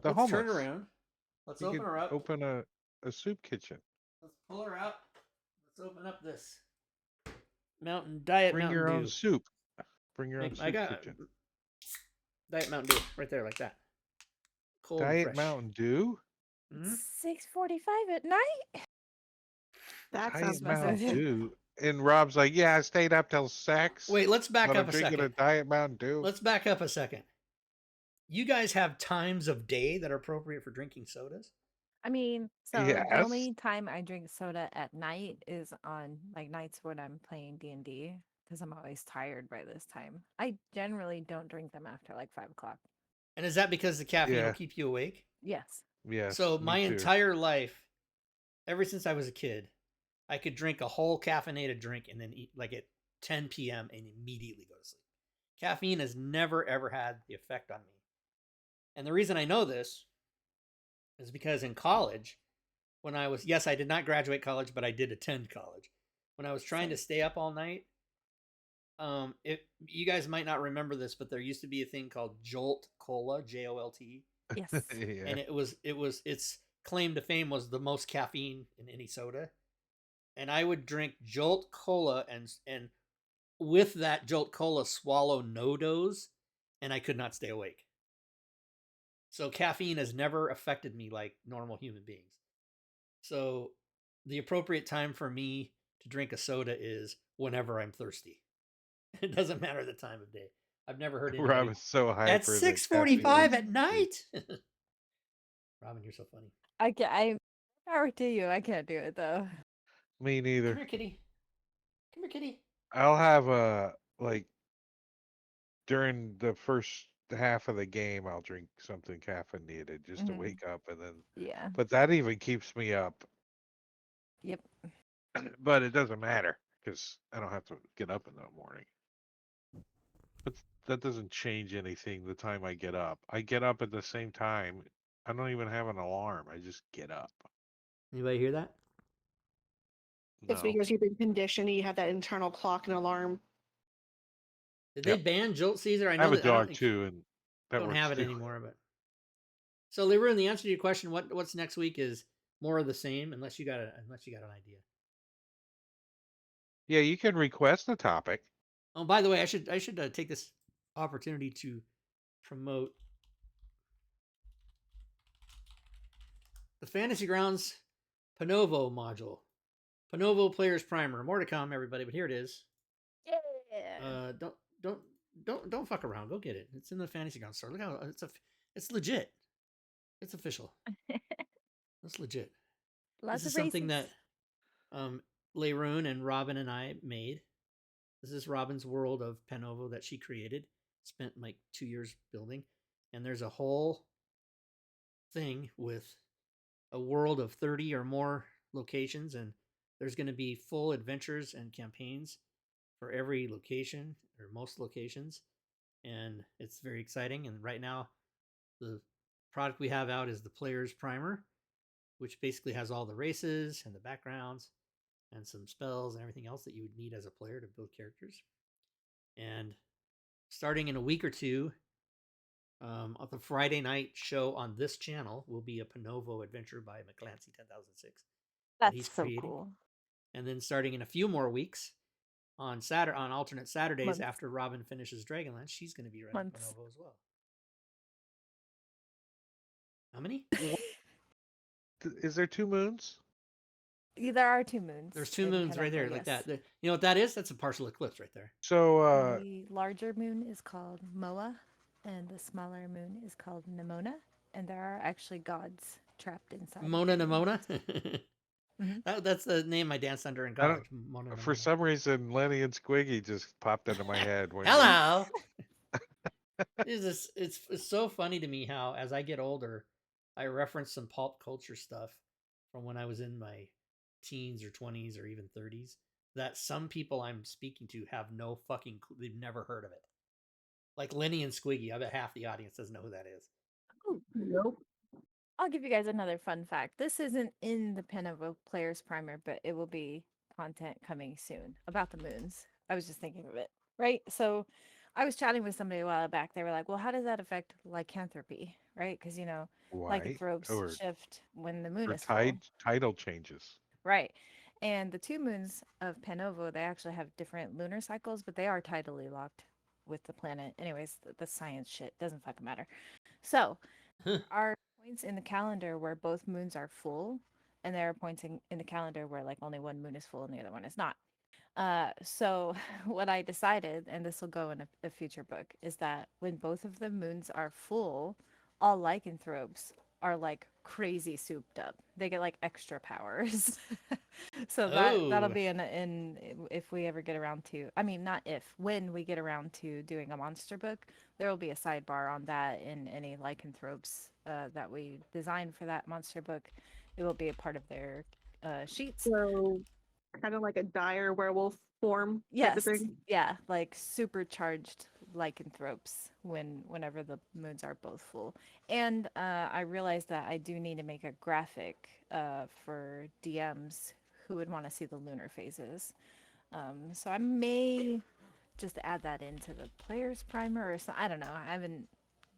the let's homeless. turn around. Let's You open could her up. open a soup kitchen. Let's pull her out. Let's open up this Diet Bring Mountain your Dew. own soup. Bring your own I soup got kitchen. Diet Mountain Dew right there, like that. Cold and Diet fresh. Mountain Dew? Mhm. 6:45 at night. That Diet sounds Mountain massive. Dew. And Rob's like, yeah, I stayed up till 6. Wait, let's back but up I'm a drinking second. a Diet Mountain Dew. Let's back up a second. You guys have times of day that are appropriate for drinking sodas? I mean, so the Yes. only time I drink soda at night is on like nights when I'm playing D&D because I'm always tired by this time. I generally don't drink them after like 5 o'clock. And is that because the caffeine Yeah. will keep you awake? Yes. Yes. So me my too. entire life, ever since I was a kid, I could drink a whole caffeinated drink and then eat like at 10 p.m. and immediately go to sleep. Caffeine has never, ever had the effect on me. And the reason I know this is because in college, when I was, yes, I did not graduate college, but I did attend college. When I was trying to stay up all night, you guys might not remember this, but there used to be a thing called Jolt Cola, Jolt. Yes. Yeah. And its claim to fame was the most caffeine in any soda. And I would drink Jolt Cola and with that Jolt Cola swallow No-Dos, and I could not stay awake. So caffeine has never affected me like normal human beings. So the appropriate time for me to drink a soda is whenever I'm thirsty. It doesn't matter the time of day. I've never heard anybody Rob is so hyper. at that 6:45 caffeine at night. Robin, you're so funny. I power to you. I can't do it though. Me Come neither. here, kitty. Come here, kitty. I'll have like during the first half of the game, I'll drink something caffeinated just to Mhm. wake up, and then. Yeah. But that even keeps me up. Yep. But it doesn't matter because I don't have to get up in the morning. But that doesn't change anything the time I get up. I get up at the same time. I don't even have an alarm. I just get up. Anybody hear that? It's No. because you've been conditioned. You have that internal clock and alarm. Did they ban Jolt Caesar? I have a that I don't dog think too, and that don't works have it too. anymore. But so, Leroy, the answer to your question, what's next week is more of the same, unless you got an idea. Yeah, you can request a topic. Oh, by the way, I should take this opportunity to promote the Fantasy Grounds Panovo module. Panovo Players Primer. More to come, everybody, but here it is. Yeah. Don't fuck around. Go get it. It's in the Fantasy Grounds store. Look how it's legit. It's official. It's legit. Lots This is of something races. that Leyrune and Robin and I made. This is Robin's world of Panovo that she created. Spent like 2 years building, and there's a whole thing with a world of 30 or more locations, and there's going to be full adventures and campaigns for every location or most locations, and it's very exciting. And right now, the product we have out is the Player's Primer, which basically has all the races and the backgrounds and some spells and everything else that you would need as a player to build characters. And starting in a week or two, on the Friday night show on this channel will be a Panovo adventure by McClancy 10,006 that he's That's so creating. cool. And then starting in a few more weeks, on alternate Saturdays Months. after Robin finishes Dragonlance, she's going to be running Months. Panovo as well. How many? Is there 2 moons? Yeah, there are 2 moons. There's 2 in moons right there, Panovo, like yes. that. You know what that is? That's a partial eclipse right there. So The larger moon is called Moa, and the smaller moon is called Nimona, and there are actually gods trapped inside. Mona of the moon. Nimona. Mhm. That's the name I danced under in I don't- college. Mona for Nimona. some reason, Lenny and Squiggy just popped into my head. When Hello. It's so funny to me how as I get older, I reference some pulp culture stuff from when I was in my teens or 20s or even 30s that some people I'm speaking to have no fucking clue. They've never heard of it. Like Lenny and Squiggy, I bet half the audience doesn't know who that is. Nope. I'll give you guys another fun fact. This isn't in the Panovo Player's Primer, but it will be content coming soon about the moons. I was just thinking of it, right? So I was chatting with somebody a while back. They were like, well, how does that affect lycanthropy, right? Because, why? lycanthropes Or shift when the moon is full. tidal changes. Right. And the 2 moons of Panovo, they actually have different lunar cycles, but they are tidally locked with the planet. Anyways, the science shit doesn't fucking matter. So, are points in the calendar where both moons are full, and there are points in the calendar where like only one moon is full and the other one is not. So what I decided, and this will go in a future book, is that when both of the moons are full, all lycanthropes are like crazy souped up. They get like extra powers. So that'll Oh. be in if we ever get around to, I mean, not if, when we get around to doing a monster book, there will be a sidebar on that in any lycanthropes that we design for that monster book. It will be a part of their sheets. So kind of like a dire werewolf form type Yes, of thing. yeah, like supercharged lycanthropes whenever the moons are both full. And I realized that I do need to make a graphic for DMs who would want to see the lunar phases. So I may just add that into the player's primer or something. I don't know. I haven't,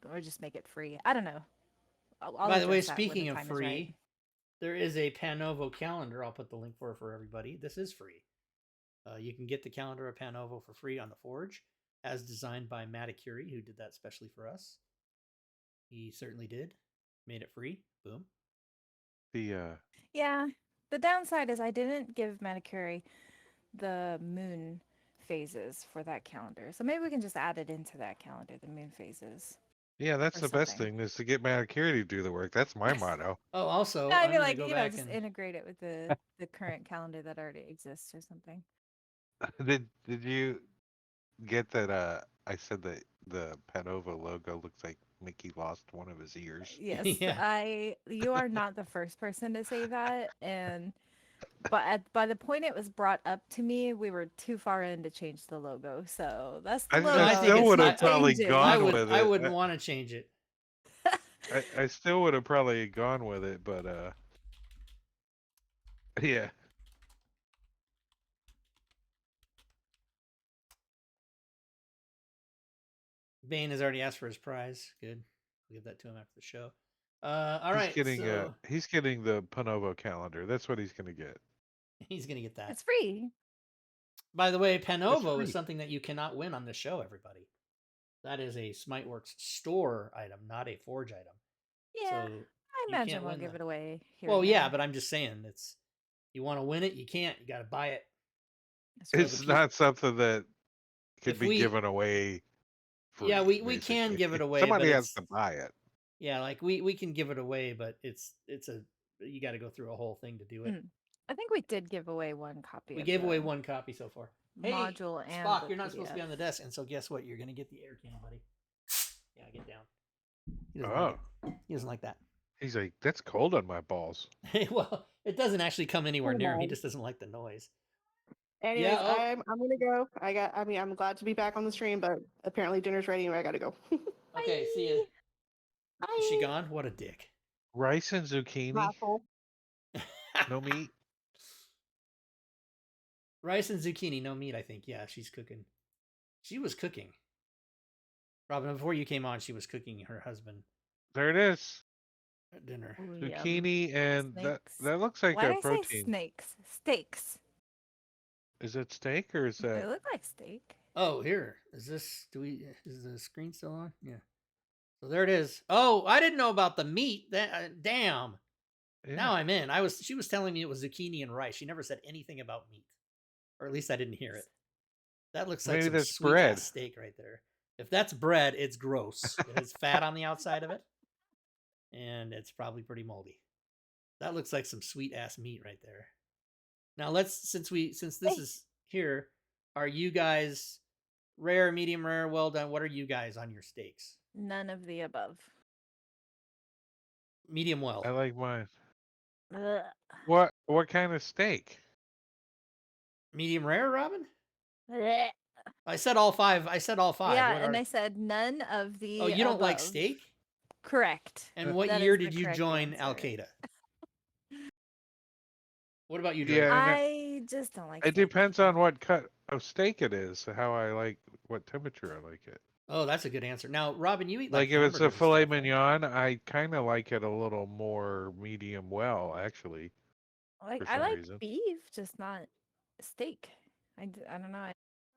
or just make it free. I don't know. I'll By the way, address that when the speaking of time is right. free, there is a Panovo calendar. I'll put the link for everybody. This is free. You can get the calendar of Panovo for free on the Forge, as designed by Matakuri, who did that especially for us. He certainly did. Made it free. Boom. Yeah. The downside is I didn't give Matakuri the moon phases for that calendar. So maybe we can just add it into that calendar, the moon phases. Yeah, that's Or the best something. thing is to get Matakuri to do the work. That's my motto. Oh, also, I I'm mean, going to like, go back just and integrate it with the current calendar that already exists or something. Did you get that? I said that the Panovo logo looks like Mickey lost one of his ears. Yes, yeah. you are not the first person to say that, but by the point it was brought up to me, we were too far in to change the logo. So that's the I, logo. No, I I think still it's. would have probably changing. gone with I it. wouldn't want to change it. I still would have probably gone with it, but yeah. Bane has already asked for his prize. Good. We'll give that to him after the show. All right. He's getting the Panovo calendar. That's what he's gonna get. He's going to get that. It's free. By the way, It's Panovo free. is something that you cannot win on the show, everybody. That is a Smiteworks store item, not a Forge item. Yeah, So I you imagine can't we'll win give the- it away here. Well, and yeah, there. but I'm just saying it's you want to win it, you can't. You got to buy it. That's So true. It's the not something that could if be we given away free. yeah we can basically. give it away, Somebody but has it's to buy it. yeah like we can give it away, but it's a you got to go through a whole thing to do it. I think we did give away one copy. We of gave the away one copy so far. Hey, module and Spock, the you're not supposed to be PDF. on the desk, and so guess what? You're gonna get the air can, buddy. Yeah, get down. He doesn't Oh, like it. He doesn't like that. he's like, that's cold on my balls. Well, it doesn't actually come anywhere Oh, near him. He no. just doesn't like the noise. Anyways, Yeah, oh. I'm gonna go. I'm glad to be back on the stream, but apparently dinner's ready and I gotta go. Okay, see ya. Bye. Is she gone? What a dick. Rice and zucchini, Apple. no meat. Rice and zucchini, no meat, I think. Yeah, she's cooking. She was cooking. Robin, before you came on, she was cooking her husband There it is. dinner. Ooh, yum. Zucchini and Snakes. that looks like Why a did I say protein. snakes? Steaks. Is it steak or is They that? look like steak. Oh, here. Is the screen still on? Yeah. So there it is. Oh, I didn't know about the meat. Damn. Yeah. Now I'm in. She was telling me it was zucchini and rice. She never said anything about meat. Or at least I didn't hear it. That looks like Maybe some that's sweet bread. ass steak right there. If that's bread, it's gross. It has fat on the outside of it. And it's probably pretty moldy. That looks like some sweet ass meat right there. Now since this is here, are you guys rare, medium rare, well done? What are you guys on your steaks? None of the above. Medium well. I like mine. Ugh. What kind of steak? Medium rare, Robin? Blech. I said all five. Yeah, What and are... I said none of the Oh, you don't like above. steak? Correct. And what That year is the did you correct join answer. Al Qaeda? What about you, Yeah, Drake? I just don't like It steak. depends on what cut of steak it is, how I like, what temperature I like it. Oh, that's a good answer. Now, Robin, you eat Like like if it's a hamburgers and filet stuff, right? mignon, I kind of like it a little more medium well, actually. Like for I some like reason. beef, just not steak. I don't know.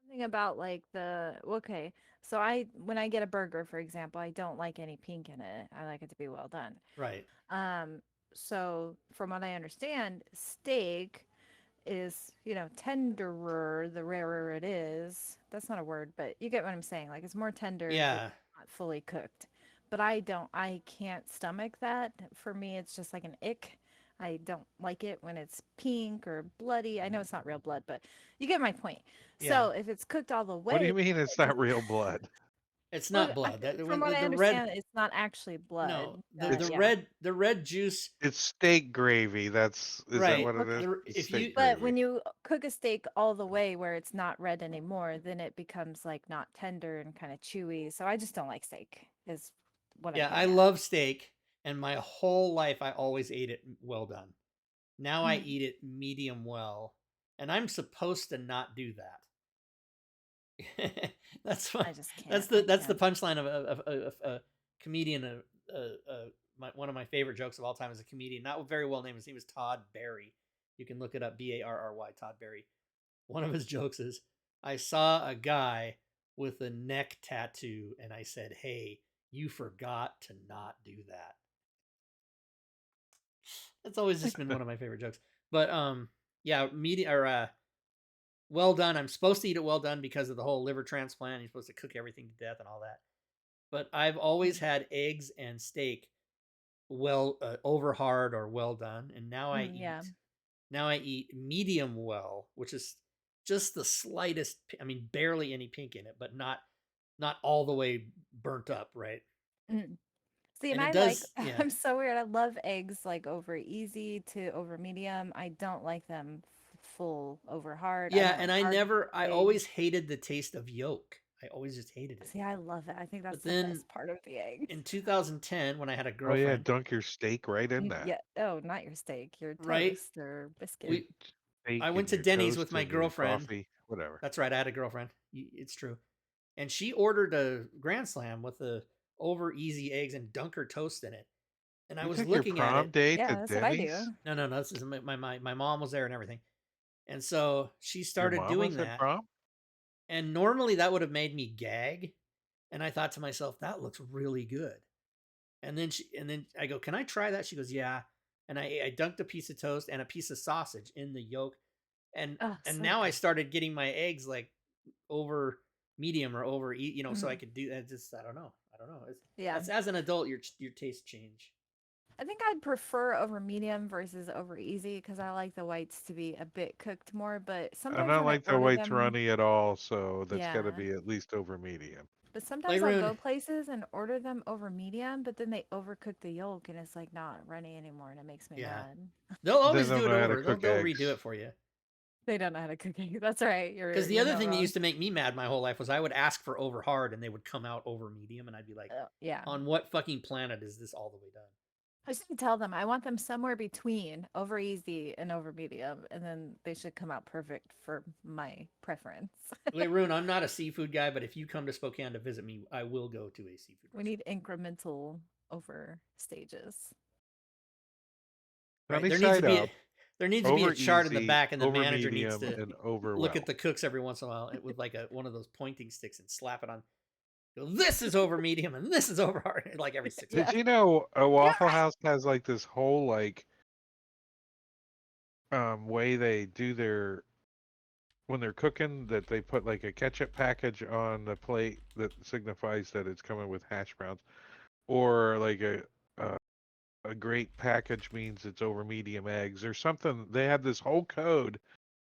Something about like okay. So when I get a burger, for example, I don't like any pink in it. I like it to be well done. Right. So from what I understand, steak is, tenderer the rarer it is. That's not a word, but you get what I'm saying. Like it's more tender if Yeah. it's not fully cooked. But I can't stomach that. For me, it's just like an ick. I don't like it when it's pink or bloody. I know it's not real blood, but you get my point. Yeah. So if it's cooked all the way, What do you mean it's not real blood? It's well, not blood. from what I the understand, red it's not actually blood. no Yeah. the red juice. It's steak gravy. Is that Right. what it is? Okay. It's If steak you- But gravy. when you cook a steak all the way where it's not red anymore, then it becomes like not tender and kind of chewy. So I just don't like steak. Is what I'm Yeah, I getting at. love steak, and my whole life I always ate it well done. Now I eat it medium well, and I'm supposed to not do that. That's what. I just can't. That's the punchline of a comedian. One of my favorite jokes of all time is a comedian, not very well named. His name is Todd Barry. You can look it up. Barry. Todd Barry. One of his jokes is, I saw a guy with a neck tattoo, and I said, "Hey, you forgot to not do that." That's always just been one of my favorite jokes. But yeah, well done. I'm supposed to eat it well done because of the whole liver transplant. You're supposed to cook everything to death and all that. But I've always had eggs and steak over hard or well done, and now I eat medium well, which is just the slightest. I mean, barely any pink in it, but not all the way burnt up, right? See, And and it I does- like, yeah. I'm so weird. I love eggs like over easy to over medium. I don't like them full over hard. Yeah, don't and like hard I eggs. always hated the taste of yolk. I always just hated it. See, I love it. I think that's But the then best part of the egg. in 2010, when I had a Oh yeah, girlfriend, dunk your steak right in that. Yeah. Oh, not your steak, your Right? toast or biscuit. we Steak I went and to your Denny's toast with my and your girlfriend. coffee, whatever. That's right, I had a girlfriend. It's true. And she ordered a Grand Slam with the over easy eggs and Dunker toast in it. And I You was took looking your at prom it. date Yeah, to that's what I Denny's? do. No, this is my mom was there and everything. And so she Your started mom doing was at that. prom? And normally that would have made me gag. And I thought to myself, that looks really good. And then I go, can I try that? She goes, yeah. And I dunked a piece of toast and a piece of sausage in the yolk. And Oh, and so now I good. started getting my eggs like over medium or over, you know, so I Mhm. could do that. Just I don't know. It's, Yeah. as an adult, your tastes change. I think I'd prefer over medium versus over easy because I like the whites to be a bit cooked more. But I sometimes don't when I like the order whites them, runny at all, so that's got to yeah. be at least over medium. But Like sometimes I'll Rune, go places and order them over medium, but then they overcook the yolk and it's like not runny anymore, and it makes me yeah, mad. they'll They always don't do it know how to over. cook They'll redo eggs. it for you. They don't know how to cook eggs. That's right. Because the You're other not thing that wrong. used to make me mad my whole life was I would ask for over hard and they would come out over medium, and I'd be like, Yeah. on what fucking planet is this all the way done? I just need to tell them I want them somewhere between over easy and over medium, and then they should come out perfect for my preference. Wait, Rune, I'm not a seafood guy, but if you come to Spokane to visit me, I will go to a seafood We restaurant. need incremental over stages. Right. Sunny side up, There needs to be a over chart in the easy, back, and the over manager needs medium, to and over look well. at the cooks every once in a while with like one of those pointing sticks and slap it on. Go, this is over medium and this is over hard, like every 6 Did months. you know a You're Waffle right. House has like this whole like way they do their when they're cooking, that they put like a ketchup package on the plate that signifies that it's coming with hash browns, or like uh, a great package means it's over medium eggs or something. They have this whole code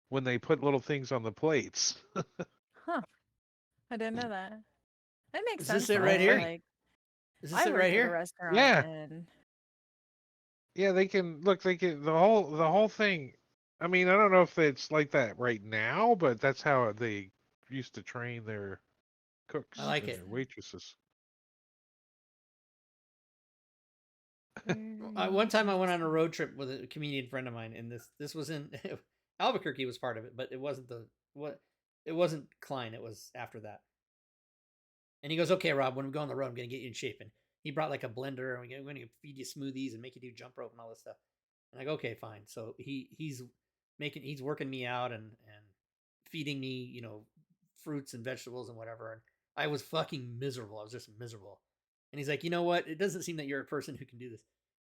when they put little things on the plates. Huh. I didn't know that. That makes Is this sense it though. right I feel here? like Is this I it right worked at a here? restaurant Yeah, and yeah, they can look. They can the whole thing. I mean, I don't know if it's like that right now, but that's how they used to train their I cooks like and it. their waitresses. One very time I went on a interesting. road trip with a comedian friend of mine, and this was in Albuquerque was part of it, but it wasn't it wasn't Klein. It was after that. And he goes, "Okay, Rob, when we go on the road, I'm gonna get you in shape." And he brought like a blender, and we're gonna feed you smoothies and make you do jump rope and all this stuff. And I go, "Okay, fine." So he's working me out and feeding me, you know, fruits and vegetables and whatever. And I was fucking miserable. I was just miserable. And he's like, "You know what? It doesn't seem that you're a person who can do this."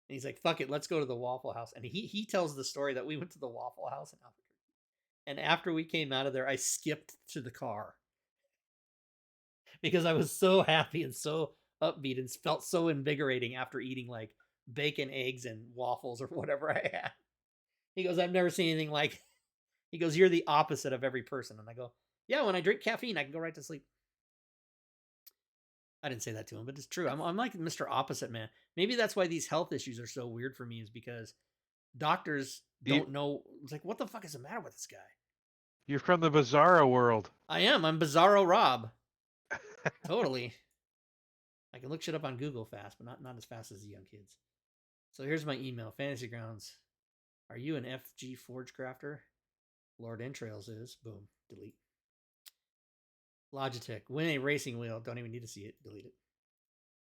And he's like, "Fuck it, let's go to the Waffle House." And he tells the story that we went to the Waffle House in Albuquerque. And after we came out of there, I skipped to the car because I was so happy and so upbeat and felt so invigorating after eating like bacon, eggs, and waffles or whatever I had. He goes, "I've never seen anything like." He goes, "You're the opposite of every person." And I go, "Yeah, when I drink caffeine, I can go right to sleep." I didn't say that to him, but it's true. I'm like Mr. Opposite Man. Maybe that's why these health issues are so weird for me, is because doctors You, don't know. It's like, what the fuck is the matter with this guy? you're from the Bizarro world. I am. I'm Bizarro Rob. Totally. I can look shit up on Google fast, but not as fast as the young kids. So here's my email. Fantasy Grounds. Are you an FG Forge crafter? Lord Entrails is. Boom. Delete. Logitech. Win a racing wheel. Don't even need to see it. Delete it.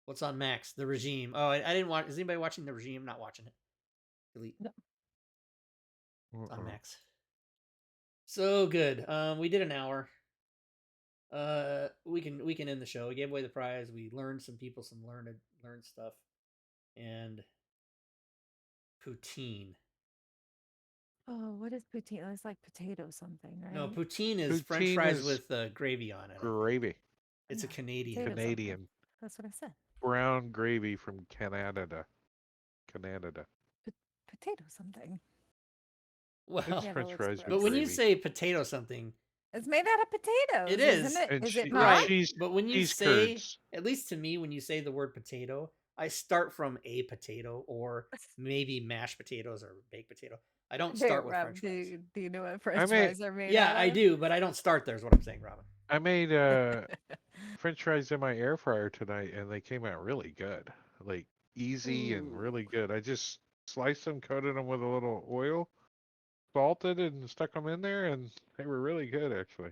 What's on Max? The Regime. Oh, I didn't watch. Is anybody watching The Regime? Not watching it. Delete. No. It's on Max. So good. We did an hour. We can end the show. We gave away the prize. We learned some people some learned stuff, and poutine. Oh, what is poutine? Oh, it's like potato something, No, right? poutine is French Poutine fries is with gravy on it. I think. gravy, It's a Yeah, Canadian. potato something. Canadian That's what I said. brown gravy from Canada. Canada. Potato something. Well, It's Yeah, that French looks fries with but when you gravy. say potato something, It's made out of potatoes, it isn't is. it? And Is it and not? Right. cheese, But when you cheese say, curds. at least to me, when you say the word potato, I start from a potato or maybe mashed potatoes or baked potato. I don't There, start with Rob, French fries. do you know what I French made fries are made Yeah, out I of? do, but I don't start there. Is what I'm saying, Robin. I made French fries in my air fryer tonight, and they came out really good. Like easy and Ooh, really good. I just sliced them, coated them with a little oil, salted, and stuck them in there, and they were really good actually.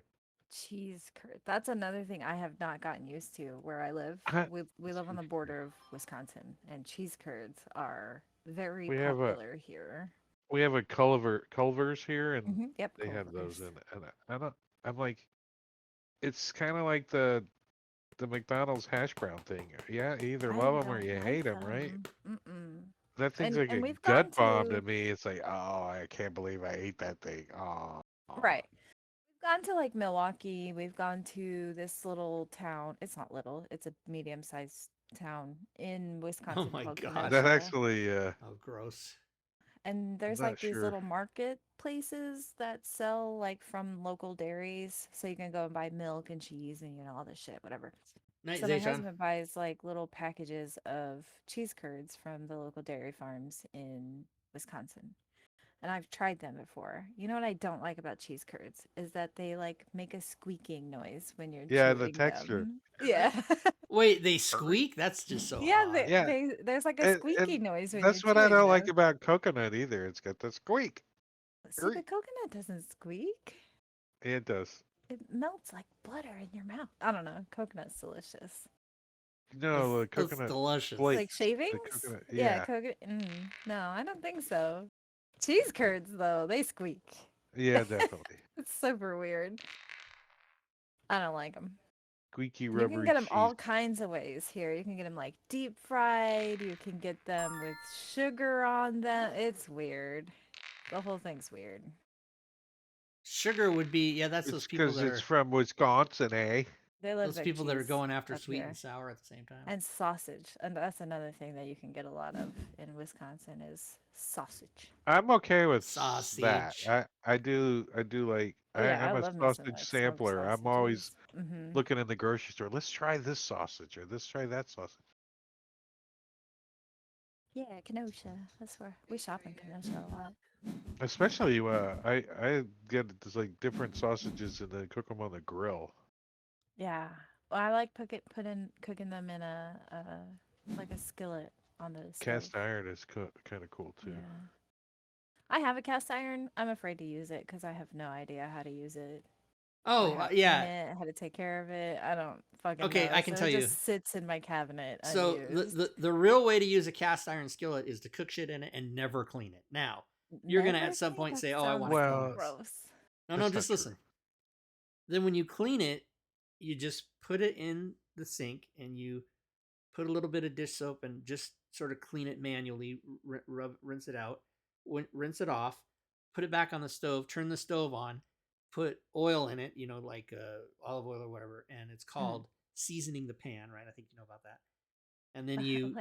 cheese curd. That's another thing I have not gotten used to where I live. I- We live on the border of Wisconsin, and cheese curds are very We have a popular here. we have a Culver's here, and Yep, they have those Culver's. in. And I'm like, it's kind of like the the McDonald's hash brown thing. Yeah, you either I love them or don't you like hate them, right? them. Mm-mm. That thing's like And a we've gone gut bomb to to me. It's like, oh, I can't believe I ate that thing. Oh, right. We've gone to like Milwaukee. We've gone to this little town. It's not little. It's a medium-sized town in Oh Wisconsin my called gosh. that Kenosha. actually, Oh, gross. And I'm there's not like these sure. little marketplaces that sell like from local dairies, so you can go and buy milk and cheese and all this shit, whatever. Night, So my Zayshawn. husband buys like little packages of cheese curds from the local dairy farms in Wisconsin. And I've tried them before. You know what I don't like about cheese curds is that they like make a squeaking noise when you're Yeah, the chewing texture. them. Yeah. Wait, they squeak? That's just so Yeah, odd. Yeah, there's like a and squeaky noise when you're that's what I chewing don't like them. about coconut either. It's got the squeak. See, but coconut doesn't squeak. It does. It melts like butter in your mouth. I don't know. Coconut's delicious. No, the It's coconut delicious. flakes. Like shavings? The coconut, Yeah, yeah, coconut. No, I don't think so. Cheese curds, though, they squeak. yeah, definitely. It's super weird. I don't like them. Squeaky You can rubbery get them cheese. all kinds of ways here. You can get them like deep fried. You can get them with sugar on them. It's weird. The whole thing's weird. Sugar would be, yeah, that's It's those people because that it's are from Wisconsin, eh? They love those their people that are cheese going after up sweet here. and sour at the same time. And sausage. And that's another thing that you can get a lot of in Wisconsin is sausage. I'm okay with that. Sausage. I do like Oh yeah, I I'm a love me some sausage like smoked sampler. I'm always sausages. Mm-hmm. looking in the grocery store. Let's try this sausage or let's try that sausage. Yeah, Kenosha. That's where we shop in Kenosha a lot. Especially I get this like different sausages and then cook them on the grill. Yeah. Well, I like cooking them in a like a skillet on the stove. Cast iron is kind of cool too. Yeah. I have a cast iron. I'm afraid to use it because I have no idea how to use it. Oh, how to yeah. clean it, how to take care of it. I don't fucking Okay, know. I can So tell it you. just sits in my cabinet So unused. the real way to use a cast iron skillet is to cook shit in it and never clean it. Now, you're going to Never at some clean? point That say, "Oh, I want to sounds clean Well, this." gross. No, That's not just true. listen. Then when you clean it, you just put it in the sink and you put a little bit of dish soap and just sort of clean it manually, rinse it out, rinse it off, put it back on the stove, turn the stove on, put oil in it, like olive oil or whatever, and it's called seasoning the pan, right? I think you know about that. And then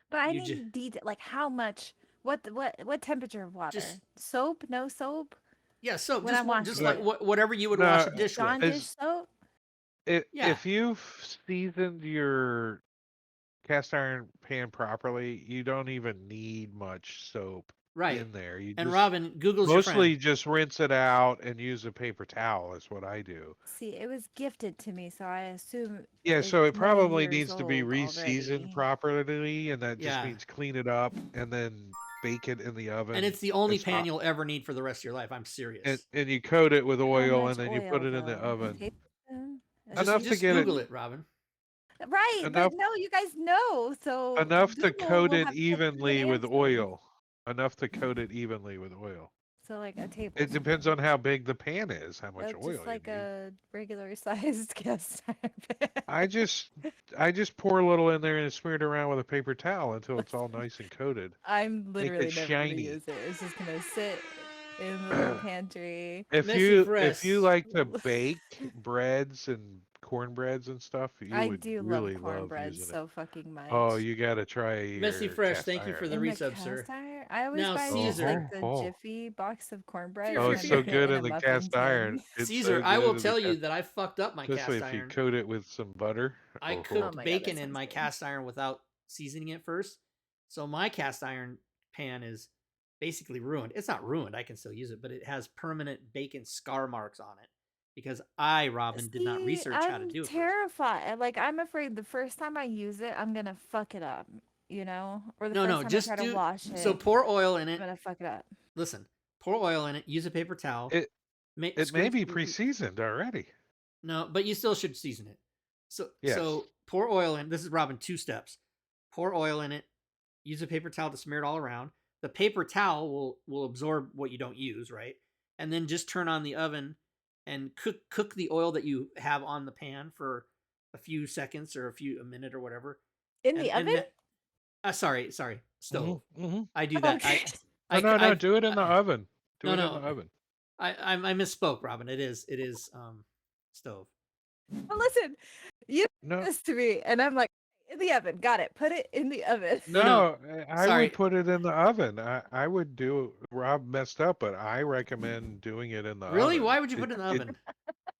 But I you just need detail. Like how much? What temperature of water? just Soap? No soap? yeah, so When I wash just it. like whatever you would No, wash a Like dish with. Dawn dish Is soap? Yeah, if you've seasoned your cast iron pan properly, you don't even need much soap right. in there. You And just Robin, Google's your friend. mostly just rinse it out and use a paper towel is what I do. See, it was gifted to me, so I assume Yeah, it's so it many probably years needs to be old re-seasoned already. properly, and that just Yeah. means clean it up and then bake it in the oven. And it's the only It's pan hot. you'll ever need for the rest of your life. I'm serious. And you coat it with How oil much and then you put oil it in the though? A oven. tablespoon? A Enough to Just get it Google it, Robin. Right, enough but no, you guys know. So enough to Google coat will it have to give you an evenly with answer. oil. Enough to coat it evenly with oil. So like a It tablespoon. depends on how big the pan is, how much oil Just like you need. a regular sized cast iron pan. I just pour a little in there and smear it around with a paper towel until it's all nice and coated. I'm Make literally it never gonna shiny. use it. It's just gonna sit in the little pantry. If Messy you Fresh. like to bake breads and cornbreads and stuff, you I would do love really love cornbread using it. so fucking much. Oh, you gotta try Messy your Fresh, cast thank you for iron. the In the resub, sir. cast iron? I always Now, buy Caesar. like the Oh. Jiffy box of cornbread. Oh, and it's I so put it good in in a the muffin cast iron. tin. It's Caesar, so I will good in the tell you cast, that I fucked up my especially cast if you iron. coat it with some butter. I Oh, cooked Oh my God, that bacon in sounds my good. cast iron without seasoning it first. So my cast iron pan is basically ruined. It's not ruined. I can still use it, but it has permanent bacon scar marks on it because I, Robin, did not See, research how to I'm do it first. terrified. Like I'm afraid the first time I use it, I'm gonna fuck it up. Or the No, first time just I try to wash it, so pour oil in I'm it. gonna fuck it up. Listen, pour oil in it. Use a paper towel. It may scrape- be pre-seasoned already. No, but you still should season it. So Yes. pour oil in. This is Robin, 2 steps. Pour oil in it. Use a paper towel to smear it all around. The paper towel will absorb what you don't use, right? And then just turn on the oven and cook the oil that you have on the pan for a few seconds or a minute or whatever. In the oven? Sorry, stove. Mm-hmm. I do that. Okay. Oh, no, I've, do it in the oven. Do no, it in no. the oven. I misspoke, Robin. It is stove. Well, listen, you did No, this to me, and I'm like, in the oven. Got it. Put it in the oven. No. I Sorry. would put it in the oven. I would do. Rob messed up, but I recommend doing it in the Really? oven. Why would you put it in the oven?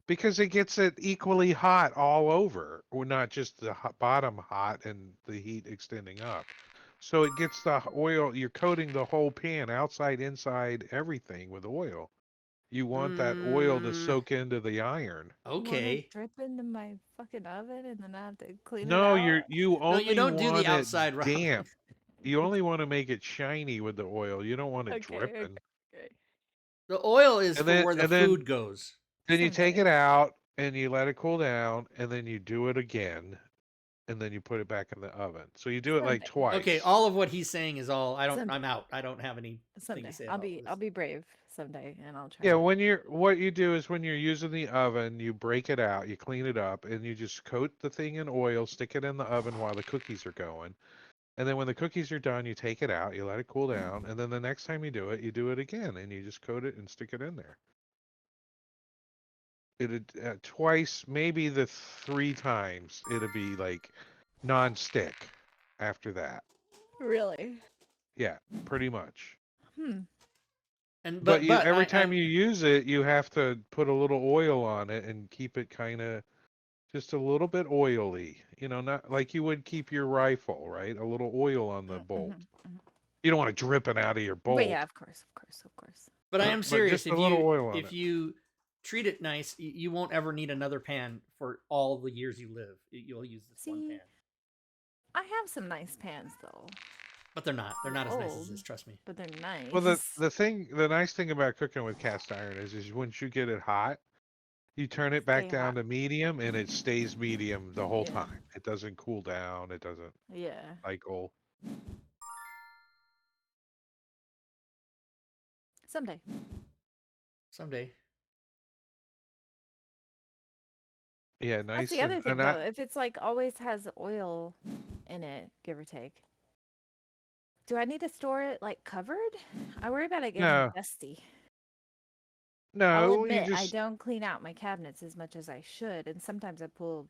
Because it gets it equally hot all over, or not just the bottom hot and the heat extending up. So it gets the oil. You're coating the whole pan, outside, inside, everything with oil. You want that oil to Mm, soak into the iron. You want okay. it drip into my fucking oven, and then I have to clean it No, out. you No, you only don't do the want it outside, Robin. damp. You only want to make it shiny with the oil. You don't want it Okay, dripping. okay. The oil is And for then where the and then food goes. then you take Someday. it out and you let it cool down, and then you do it again, and then you put it back in the oven. So you do it like Someday. twice. Okay, all of what he's saying is all. Someday. I'm out. I don't have anything Someday. to say I'll about be this. I'll be brave someday, and I'll try. Yeah, it. what you do is when you're using the oven, you break it out, you clean it up, and you just coat the thing in oil, stick it in the oven while the cookies are going. And then when the cookies are done, you take it out, you let it cool down, and then the next time you do it again, and you just coat it and stick it in there. It twice, maybe the 3 times, it'll be like non-stick after that. Really? Yeah, pretty much. Hmm. And But you every I, time you use it, you have to put a little oil on it and keep it kind of just a little bit oily. Not like you would keep your rifle, right? A little oil on the bolt. You don't want it dripping out of your But yeah, bolt, of course. but I am but serious. just a little oil on If it. you treat it nice, you won't ever need another pan for all the years you live. You'll use this one See, pan. I have some nice pans though, But they're not. They're not as nice as old. this. Trust me. But they're nice. Well, the nice thing about cooking with cast iron is once you get it hot, you turn it back Stay down hot. to medium, and it stays medium the whole Yeah. time. It doesn't cool down. It doesn't Yeah. cycle. Someday. Someday. Yeah, nice. That's the other thing and though. If it's like always has oil in it, give or take. Do I need to store it like covered? I worry about it getting No, dusty. I'll no, you admit I just don't clean out my cabinets as much as I should, and sometimes I pull,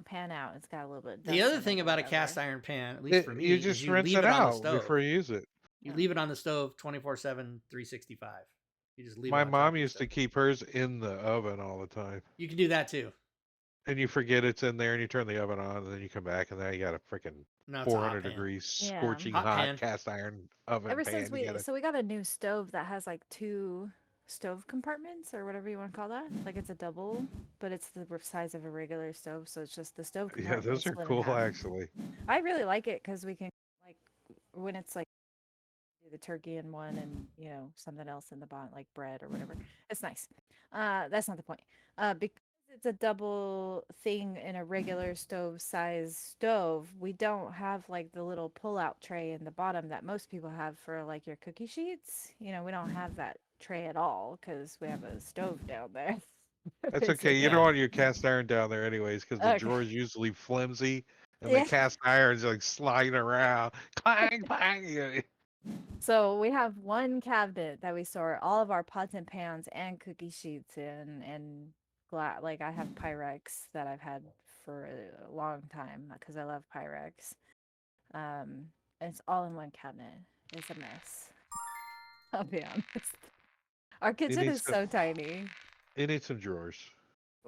pan out. It's got a little bit of dust The other in thing it or about a cast whatever. iron pan, at least for me, you is just you rinse leave it it on the out stove. before you use it. You leave it on the stove 24/7, 365. You just leave it My on top mom of the used to stove. keep hers in the oven all the time, You can do that too. and you forget it's in there, and you turn the oven on, and then you come back, and now you got a freaking Now it's a hot 400 pan. degrees Yeah. scorching Hot hot pan. cast iron oven Ever since pan. You gotta. we got a new stove that has like 2 stove compartments or whatever you want to call that. Like it's a double, but it's the size of a regular stove, so it's just the stove Yeah, compartment those is are split in cool half. actually. I really like it because we can like when it's like do the turkey in one and something else in the bottom like bread or whatever. It's nice. That's not the point. Because it's a double thing in a regular stove size stove, we don't have like the little pull out tray in the bottom that most people have for like your cookie sheets. We don't have that tray at all because we have a stove down there. That's okay. You Basically. don't Yeah. want your cast iron down there anyways, because the Okay. drawer's usually flimsy, and the Yeah. cast iron's like sliding around, clang, clang. Yeah. So we have one cabinet that we store all of our pots and pans and cookie sheets in, and like I have Pyrex that I've had for a long time because I love Pyrex. And it's all in one cabinet. It's a mess. I'll be honest. Our It kitchen needs is so tiny. it needs some drawers.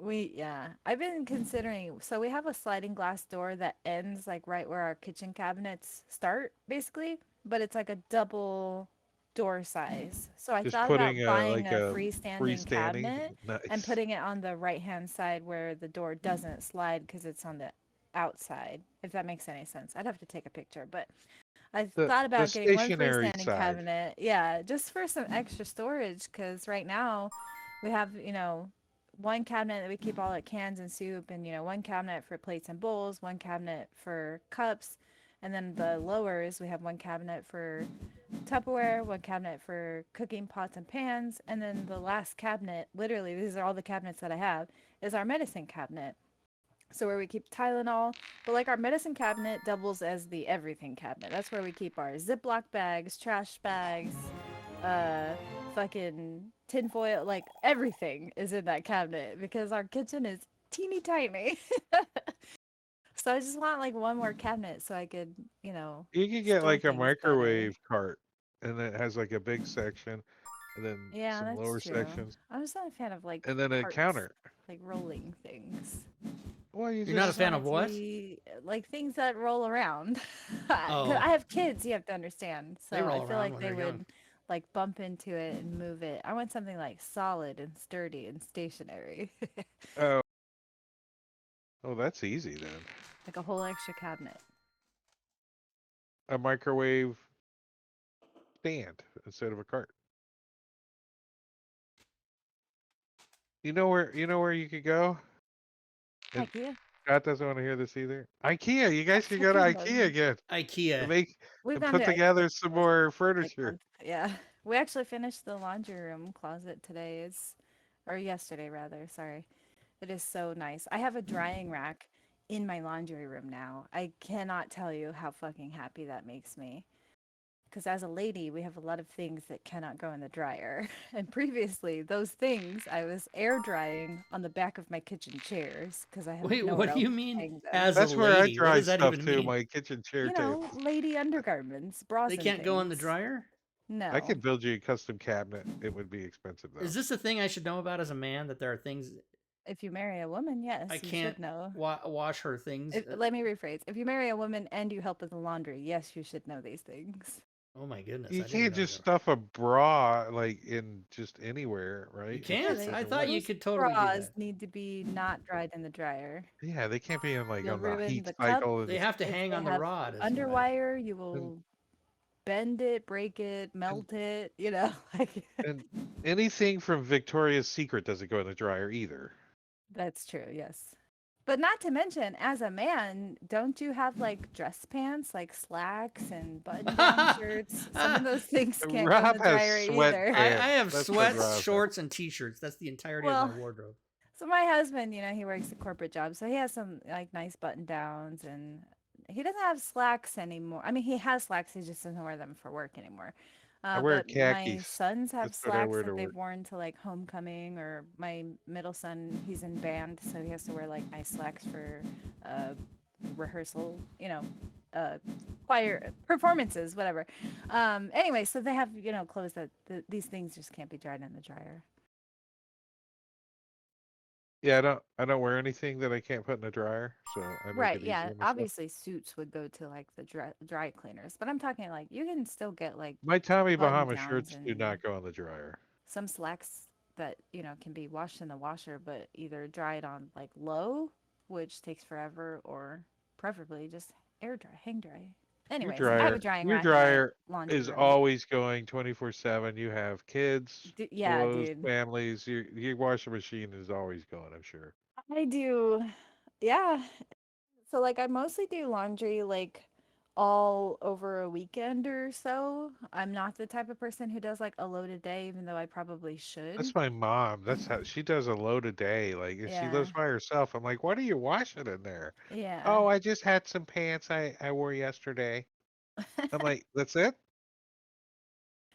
I've been considering, so we have a sliding glass door that ends like right where our kitchen cabinets start, basically, but it's like a double door size. So I Just thought about putting buying like a a freestanding freestanding. cabinet and Nice. putting it on the right-hand side where the door doesn't slide because it's on the outside, if that makes any sense. I'd have to take a picture, but I thought The about getting one stationary freestanding side. cabinet, yeah, just for some extra storage. Because right now we have, one cabinet that we keep all the cans and soup, and one cabinet for plates and bowls, one cabinet for cups, and then the lowers we have one cabinet for Tupperware, one cabinet for cooking pots and pans, and then the last cabinet, literally these are all the cabinets that I have, is our medicine cabinet. So where we keep Tylenol, but like our medicine cabinet doubles as the everything cabinet. That's where we keep our Ziploc bags, trash bags, uh, fucking tinfoil, like everything is in that cabinet because our kitchen is teeny tiny. So I just want like one more cabinet so I could, You could get store like a things better. microwave cart, and it has like a big section, and then Yeah, some that's lower true. sections, I'm just not a fan of like and then a carts, counter. like rolling things. Well, you You're not I a just just fan want of it to what? be like things that roll around. 'Cause Oh, I have kids, you have to understand. they So I roll feel around like when they they're young. would like bump into it and move it. I want something like solid and sturdy and stationary, oh oh that's easy then. like a whole extra cabinet. A microwave stand instead of a cart. You know where you could go? And IKEA. Scott doesn't want to hear this either. IKEA. You I guys could go to fucking love IKEA them. again and IKEA. make We've and gone put to IKEA together some for more like furniture. month. Yeah, we actually finished the laundry room closet today. Or yesterday rather. Sorry. It is so nice. I have a drying rack in my laundry room now. I cannot tell you how fucking happy that makes me. Because as a lady, we have a lot of things that cannot go in the dryer. And previously, those things I was air drying on the back of my kitchen chairs because I have Wait, what nowhere do else you to mean hang them. as a That's where I lady? What dry does that stuff even too. mean? My kitchen chair table. Lady undergarments, bras They and can't go in the things. dryer? I No. could build you a custom cabinet. It would be expensive Is though. this a thing I should know about as a man that there are things If you marry a woman, I yes, you can't should know. wash her things? Let me rephrase. If you marry a woman and you help with the laundry, yes, you should know these things. Oh my goodness, You I didn't can't know just that. stuff a bra like in just anywhere, You right? It Yeah, can't? just they, I doesn't thought work. you those could totally do bras that. need to be not dried in the dryer. Yeah, they can't be in like You'll on the ruin heat the cup. cycle They and have to If hang they on the have rod, is what I. underwire, you and will bend it, break it, and, melt it, like and anything from Victoria's Secret doesn't go in the dryer either. that's true, yes. But not to mention, as a man, don't you have like dress pants, like slacks and button-down shirts? Some of those things can't go in Rob the has dryer either. I sweatpants. have That's what sweats, Rob has. shorts, and t-shirts. That's the entirety of my Well, wardrobe. so my husband, he works a corporate job, so he has some like nice button downs, and he doesn't have slacks anymore. I mean, he has slacks, he just doesn't wear them for work anymore. I wear But my khakis. sons have That's what I slacks wear that to they've work. worn to like homecoming, or my middle son, he's in band, so he has to wear like nice slacks for uh, rehearsal, uh, choir performances, whatever. Anyway, so they have clothes that these things just can't be dried in the dryer. Yeah, I don't wear anything that I can't put in a dryer, so I make Right, it yeah. easy on myself. Obviously, suits would go to like the dry cleaners, but I'm talking like you can still get like My Tommy button Bahama downs shirts do and not go in the dryer. some slacks that can be washed in the washer, but either dried on like low, which takes forever, or preferably just air dry, hang dry. Your Anyways, I have a dryer, drying your rack in my dryer laundry is room. always going 24/7. You have kids, Yeah, clothes, dude. families. Your washing machine is always going, I'm sure. I do. Yeah. So like I mostly do laundry like all over a weekend or so. I'm not the type of person who does like a load a day, even though I probably should. That's my mom. That's how she does a load a day. Like if she Yeah. lives by herself, I'm like, what are you washing in there? Yeah. Oh, I just had some pants I wore yesterday. I'm like, that's it?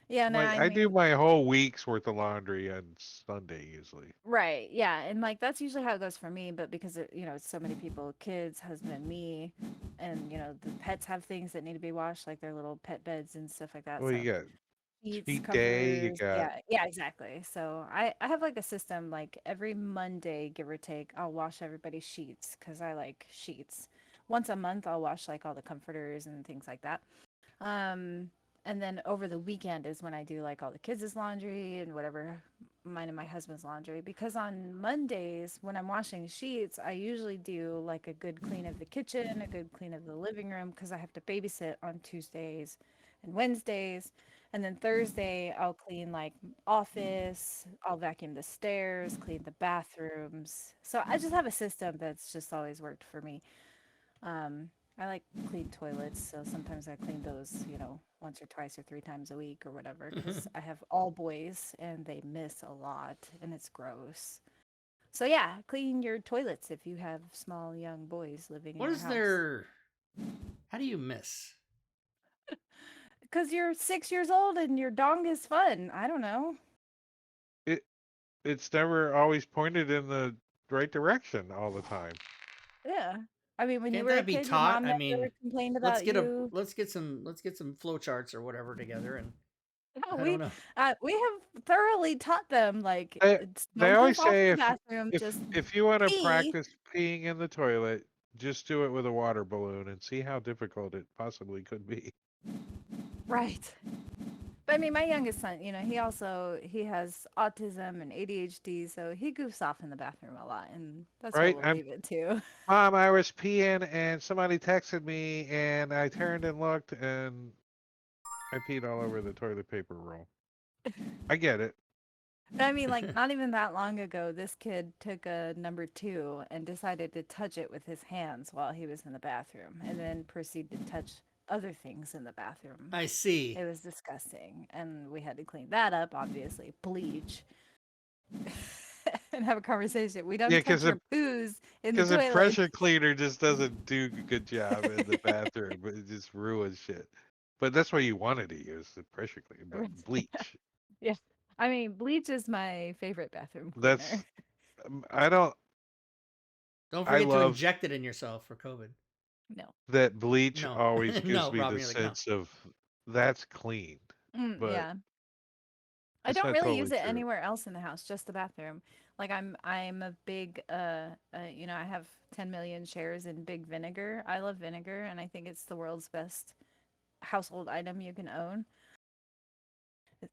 Yeah, I'm no, like, I I do mean, my whole week's worth of laundry on Sunday usually. right. Yeah, and like that's usually how it goes for me, but because it's so many people, kids, husband, me, and the pets have things that need to be washed, like their little pet beds and stuff like that. Well, So you got sheets, cheat day, you comforters. got Yeah, yeah, exactly. So I have like a system like every Monday, give or take, I'll wash everybody's sheets because I like sheets. Once a month, I'll wash like all the comforters and things like that. Um, and then over the weekend is when I do like all the kids' laundry and whatever mine and my husband's laundry. Because on Mondays, when I'm washing sheets, I usually do like a good clean of the kitchen, a good clean of the living room because I have to babysit on Tuesdays and Wednesdays. And then Thursday, I'll clean like office, I'll vacuum the stairs, clean the bathrooms. So I just have a system that's just always worked for me. Um, I like clean toilets, so sometimes I clean those, once or twice or three times a week or whatever, because I have all boys and they miss a lot and it's gross. So yeah, clean your toilets if you have small young boys living in What your is house. there? How do you miss? Because you're 6 years old and your dong is fun. I don't know. It's never always pointed in the right direction all the time. Yeah. I mean, when you Can't were a that be kid, your taught? mom I mean, never complained let's about get a you. let's get some flowcharts or whatever together, and No, I don't know. we have thoroughly taught them like They they don't goof always off in say the bathroom, just if you want to pee. practice peeing in the toilet, just do it with a water balloon and see how difficult it possibly could be. Right. But I mean, my youngest son, he has autism and ADHD, so he goofs off in the bathroom a lot, and that's where Right? we'll leave it too. Mom, I was peeing and somebody texted me and I turned and looked and I peed all over the toilet paper roll. I get it. But I mean, like, not even that long ago, this kid took a number two and decided to touch it with his hands while he was in the bathroom, and then proceeded to touch other things in the bathroom. I see. It was disgusting, and we had to clean that up, obviously, bleach, and have a conversation. We don't Yeah, touch your poos in the because the toilet. pressure cleaner just doesn't do a good job in the bathroom. It just ruins shit. But that's what you wanted to use, the pressure cleaner, but bleach. Yeah. I mean, bleach is my favorite bathroom That's cleaner. Don't forget to love inject it in yourself for COVID. No. that bleach No. always gives No, me Robin, the you're like, no. sense of that's clean. But Yeah. I it's don't not really totally use it true. anywhere else in the house, just the bathroom. Like I'm a big I have 10 million shares in big vinegar. I love vinegar and I think it's the world's best household item you can own.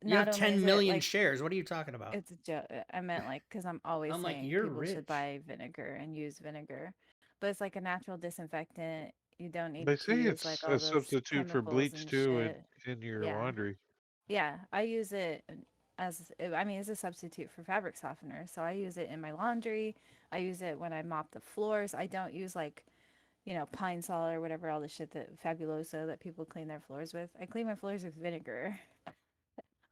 You have Not only 10 is it million like shares. What are you talking about? it's a joke. I meant like because I'm always I'm like, saying you're people should rich. buy vinegar and use vinegar, but it's like a natural disinfectant. You don't need They to say use like it's a all those substitute for chemicals bleach and too shit. in your Yeah. laundry. Yeah, I use it I mean, as a substitute for fabric softener. So I use it in my laundry. I use it when I mop the floors. I don't use like, Pine Sol or whatever, all the shit that Fabuloso that people clean their floors with. I clean my floors with vinegar.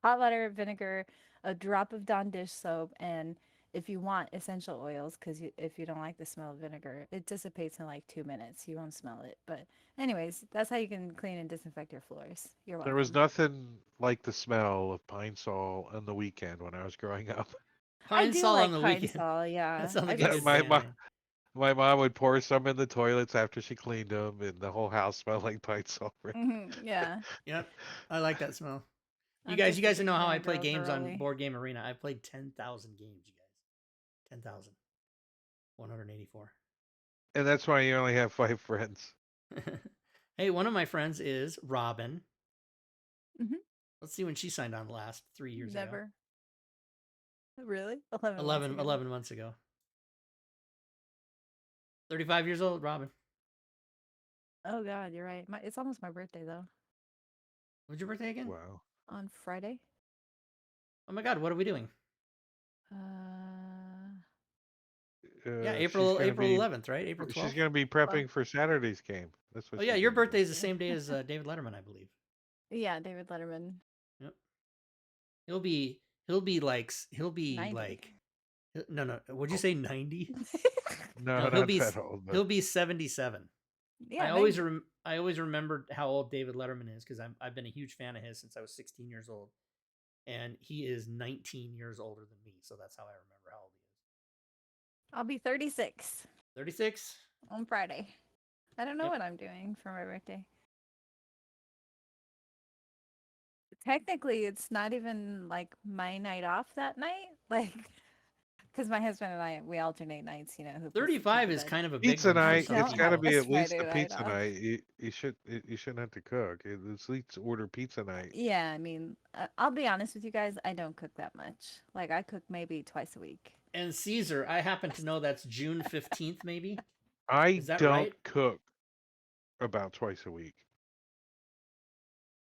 Hot water, vinegar, a drop of Dawn dish soap, and if you want essential oils, because if you don't like the smell of vinegar, it dissipates in like 2 minutes. You won't smell it. But anyways, that's how you can clean and disinfect your floors. You're There was welcome. nothing like the smell of Pine Sol on the weekend when I was growing up. I Pine do Sol on like the Pine weekend. Sol, That yeah. sounds I like a just good band name. My mom would pour some in the toilets after she cleaned them, and the whole house smelled like Pine Sol. yeah. Yep. I like that smell. You I'm guys just a know big how I play vinegar games on girly. Board Game Arena. I played 10,000 games, you guys. 10,184. And that's why you only have 5 friends. Hey, one of my friends is Robin. Mhm. Let's see when she signed on last 3 years ago. Never. Really? 11 months 11, ago. 11 months ago. 35 years old, Robin. Oh God, you're right. It's almost my birthday though. When's your birthday again? Wow. On Friday. Oh my God, what are we doing? Uh, Yeah, She's April gonna April be 11th, right? April 12th. she's gonna be prepping for Saturday's game. That's what Oh yeah, she's your gonna do. birthday is the same day as David Letterman, I believe. yeah, David Letterman. Yep. He'll be he'll be 90. like no. Would you say 90? No, No, not that old. But he'll be 77. Yeah, I always remembered how old David Letterman is because I've been a huge fan of his since I was 16 years old, and he is 19 years older than me, so that's how I remember how old he is. I'll be 36 36. on Friday. I don't know Yep. what I'm doing for my birthday. Technically, it's not even like my night off that night. Like, because my husband and I, we alternate nights, who puts the kid 35 to is bed. kind of a big pizza one for I night, some it's don't got to have people. be this at least Friday a night pizza off. night. You shouldn't have to cook. At least order pizza night. Yeah, I mean, I'll be honest with you guys. I don't cook that much. Like, I cook maybe twice a week. And Caesar, I happen to know that's June 15th, maybe. I Is that don't right? cook about twice a week.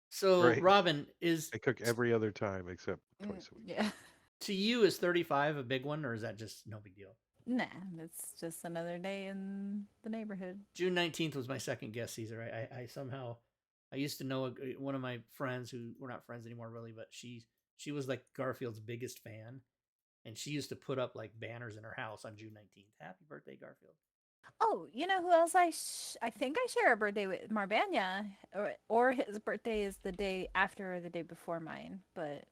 So, Right? Robin, is I cook every other time except twice a week. Yeah. to you is 35 a big one, or is that just no big deal? Nah, it's just another day in the neighborhood. June 19th was my second guess, Caesar. I somehow I used to know one of my friends who we're not friends anymore really, but she was like Garfield's biggest fan, And she used to put up like banners in her house on June 19th. Happy birthday, Garfield. Oh, you know who else I think I share a birthday with? Marbanya, or his birthday is the day after or the day before mine. But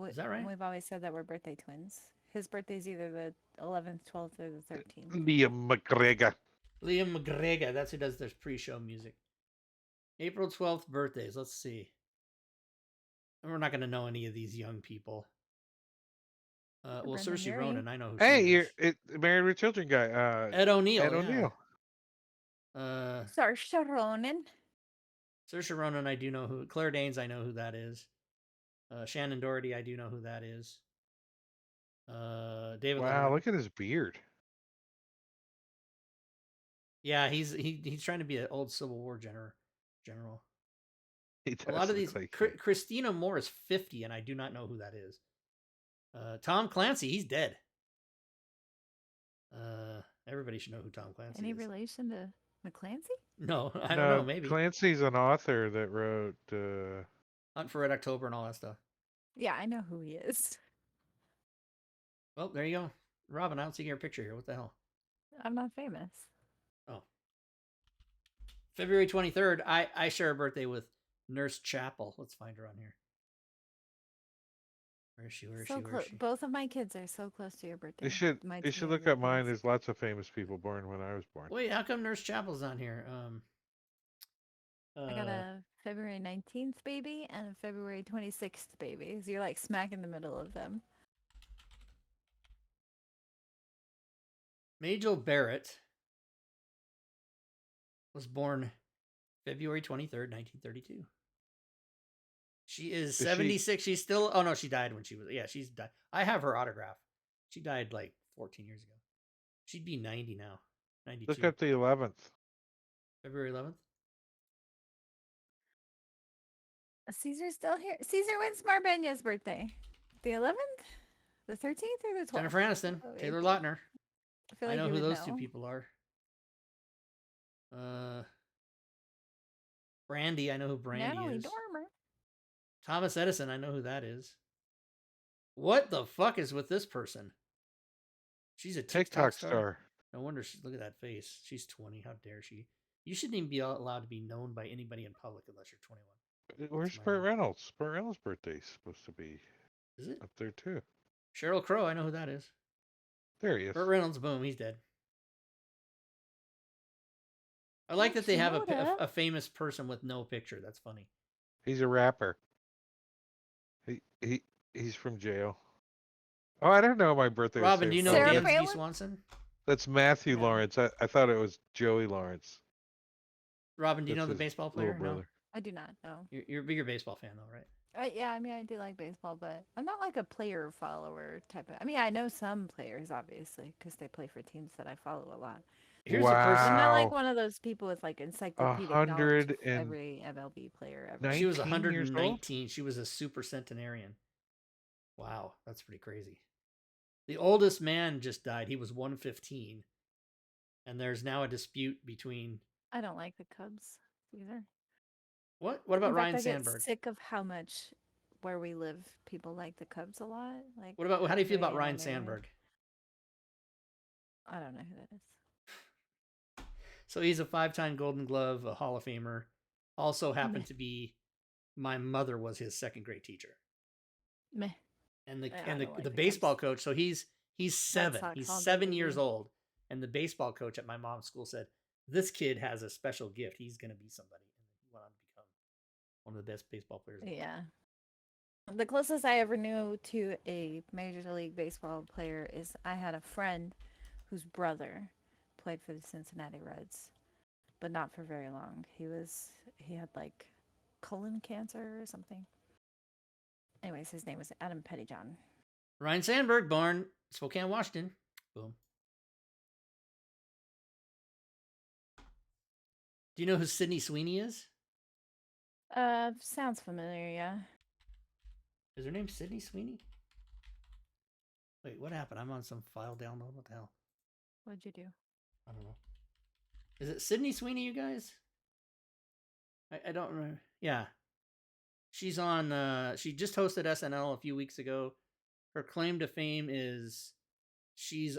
Is that right? we've always said that we're birthday twins. His birthday's either the 11th, 12th, or the 13th. Liam McGregor. Liam McGregor. That's who does their pre-show music. April 12th birthdays. Let's see. We're not going to know any of these young people. Well, Brendan Saoirse Urie. Ronan, I know who Hey, she you're is. Married with Children guy. Ed O'Neill. Ed yeah. O'Neill. Saoirse Ronan. Saoirse Ronan, I do know who. Claire Danes, I know who that is. Shannon Doherty, I do know who that is. David Wow, Letterman. look at his beard. Yeah, he's trying to be an old Civil War general. He A does lot of look these. like it. Christina Moore is 50, and I do not know who that is. Tom Clancy, he's dead. Everybody should know who Tom Clancy Any is. relation to McClancy? No, I don't No, know. Maybe Clancy's an author that wrote. Hunt for Red October and all that stuff. Yeah, I know who he is. Well, there you go, Robin. I don't see your picture here. What the hell? I'm not famous. Oh, February 23rd. I share a birthday with Nurse Chapel. Let's find her on here. Where is she? Where is So she? Where close. is she? Both of my kids are so close to your birthday. You should My you should two look younger up mine. kids. There's lots of famous people born when I was born. Wait, how come Nurse Chapel's on here? I got a February 19th baby and a February 26th baby. So you're like smack in the middle of them. Majel Barrett was born February 23rd, 1932. She is 76. She's still. Oh no, she died when she was. Yeah, she's died. I have her autograph. She died like 14 years ago. She'd be 90 now. 92. Look up the 11th. February 11th. Caesar's still here. Caesar, when's Marbenya's birthday? The 11th? The 13th or the 12th? Jennifer Aniston, Oh, Taylor April. Lautner. I feel I like know you who would those two know. people are. Brandy, I know who Brandy Natalie is. Dormer. Thomas Edison, I know who that is. What the fuck is with this person? She's a TikTok star. No wonder look at that face. She's 20. How dare she? You shouldn't even be allowed to be known by anybody in public unless you're 21. Where's Burt Reynolds? Burt Reynolds' birthday's supposed to be Is it? up there too. Sheryl Crow, I know who that is. There he is. Burt Reynolds, boom, he's dead. I like that they have a famous person with no picture. That's funny. He's a rapper. He's from jail. Oh, I don't know my birthday. Robin, do you know Sarah Dansby Palin? Swanson? That's Matthew No. Lawrence. I thought it was Joey Lawrence. Robin, do you That's know the his baseball little player? No. brother. I do not know. You're a bigger baseball fan, though, right? Yeah, I mean, I do like baseball, but I'm not like a player follower type of. I mean, I know some players, obviously, because they play for teams that I follow a lot. Here's a person. I'm not like Wow. one of those people with like encyclopedic knowledge of 119 every MLB player ever. She was 19 years old? 119. She was a super centenarian. Wow, that's pretty crazy. The oldest man just died. He was 115. And there's now a dispute between. I don't like the Cubs either. What? What about In fact, Ryan I get Sandberg? sick of how much where we live people like the Cubs a lot. Like, What about? How do you feel about very Ryan animated. Sandberg? I don't know who that is. So he's a 5-time Golden Glove, a Hall of Famer. Also happened Meh. to be. My mother was his second grade teacher. Meh. And the Yeah, I and don't like the the baseball Cubs. coach. So he's 7. Sox He's all day, 7 years baby. old. And the baseball coach at my mom's school said, "This kid has a special gift. He's going to be somebody." And he went on to become one of the best baseball players. Yeah. The closest I ever knew to a Major League Baseball player is I had a friend whose brother played for the Cincinnati Reds, but not for very long. He had like colon cancer or something. Anyways, his name was Adam Pettyjohn. Ryan Sandberg, born Spokane, Washington. Boom. Do you know who Sydney Sweeney is? Sounds familiar, yeah. Is her name Sydney Sweeney? Wait, what happened? I'm on some file download. What the hell? What'd you do? I don't know. Is it Sydney Sweeney, you guys? I don't remember. Yeah. She's on, she just hosted SNL a few weeks ago. Her claim to fame is she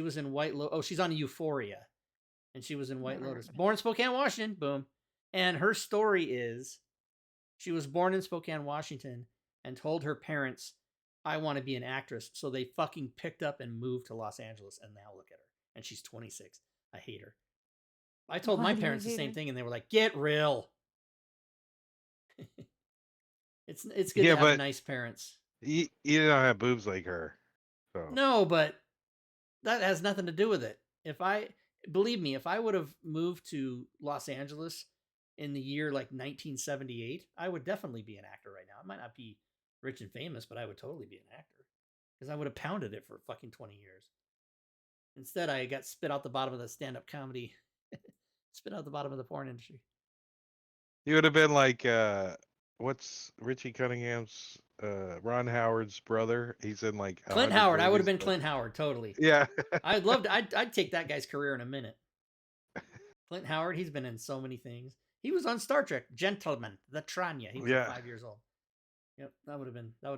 was in White Lotus. Oh, she's on Euphoria. And she was in White Never heard Lotus. of it. Born in Spokane, Washington. Boom. And her story is she was born in Spokane, Washington, and told her parents, I want to be an actress. So they fucking picked up and moved to Los Angeles, and now look at her. And she's 26. I hate her. I told Why my do you parents the hate same her? thing, and they were like, get real. It's good Yeah, to have but nice parents. you don't have boobs like her. So No, but that has nothing to do with it. Believe me, if I would have moved to Los Angeles in the year like 1978, I would definitely be an actor right now. I might not be rich and famous, but I would totally be an actor because I would have pounded it for fucking 20 years. Instead, I got spit out the bottom of the stand-up comedy, spit out the bottom of the porn industry. you would have been like what's Richie Cunningham's Ron Howard's brother? He's in like Clint 100 Howard, I would have movies, been Clint Howard, totally. Yeah. I'd take that guy's career in a minute. Clint Howard, he's been in so many things. He was on Star Trek, Gentleman, the Tranya. He was like 5 years old. Yep, that would have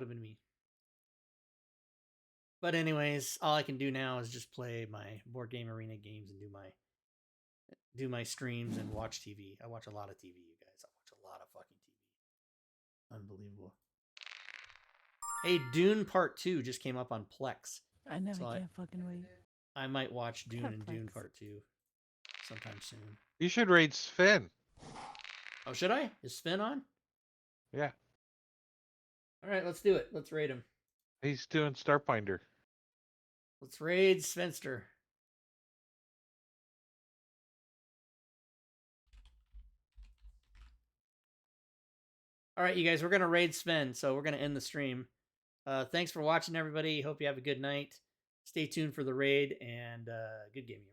been me. But anyways, all I can do now is just play my board game arena games and do my streams and watch TV. I watch a lot of TV, you guys. I watch a lot of fucking TV. Unbelievable. Hey, Dune Part 2 just came up on Plex. I know, So I can't fucking wait. I might watch Dune Got and Dune Plex. Part 2 sometime soon. You should raid Sven. Oh, should I? Is Sven on? Yeah. All right, let's do it. Let's raid him. He's doing Starfinder. Let's raid Svenster. All right, you guys, we're going to raid Sven, so we're going to end the stream. Thanks for watching, everybody. Hope you have a good night. Stay tuned for the raid, and good gaming.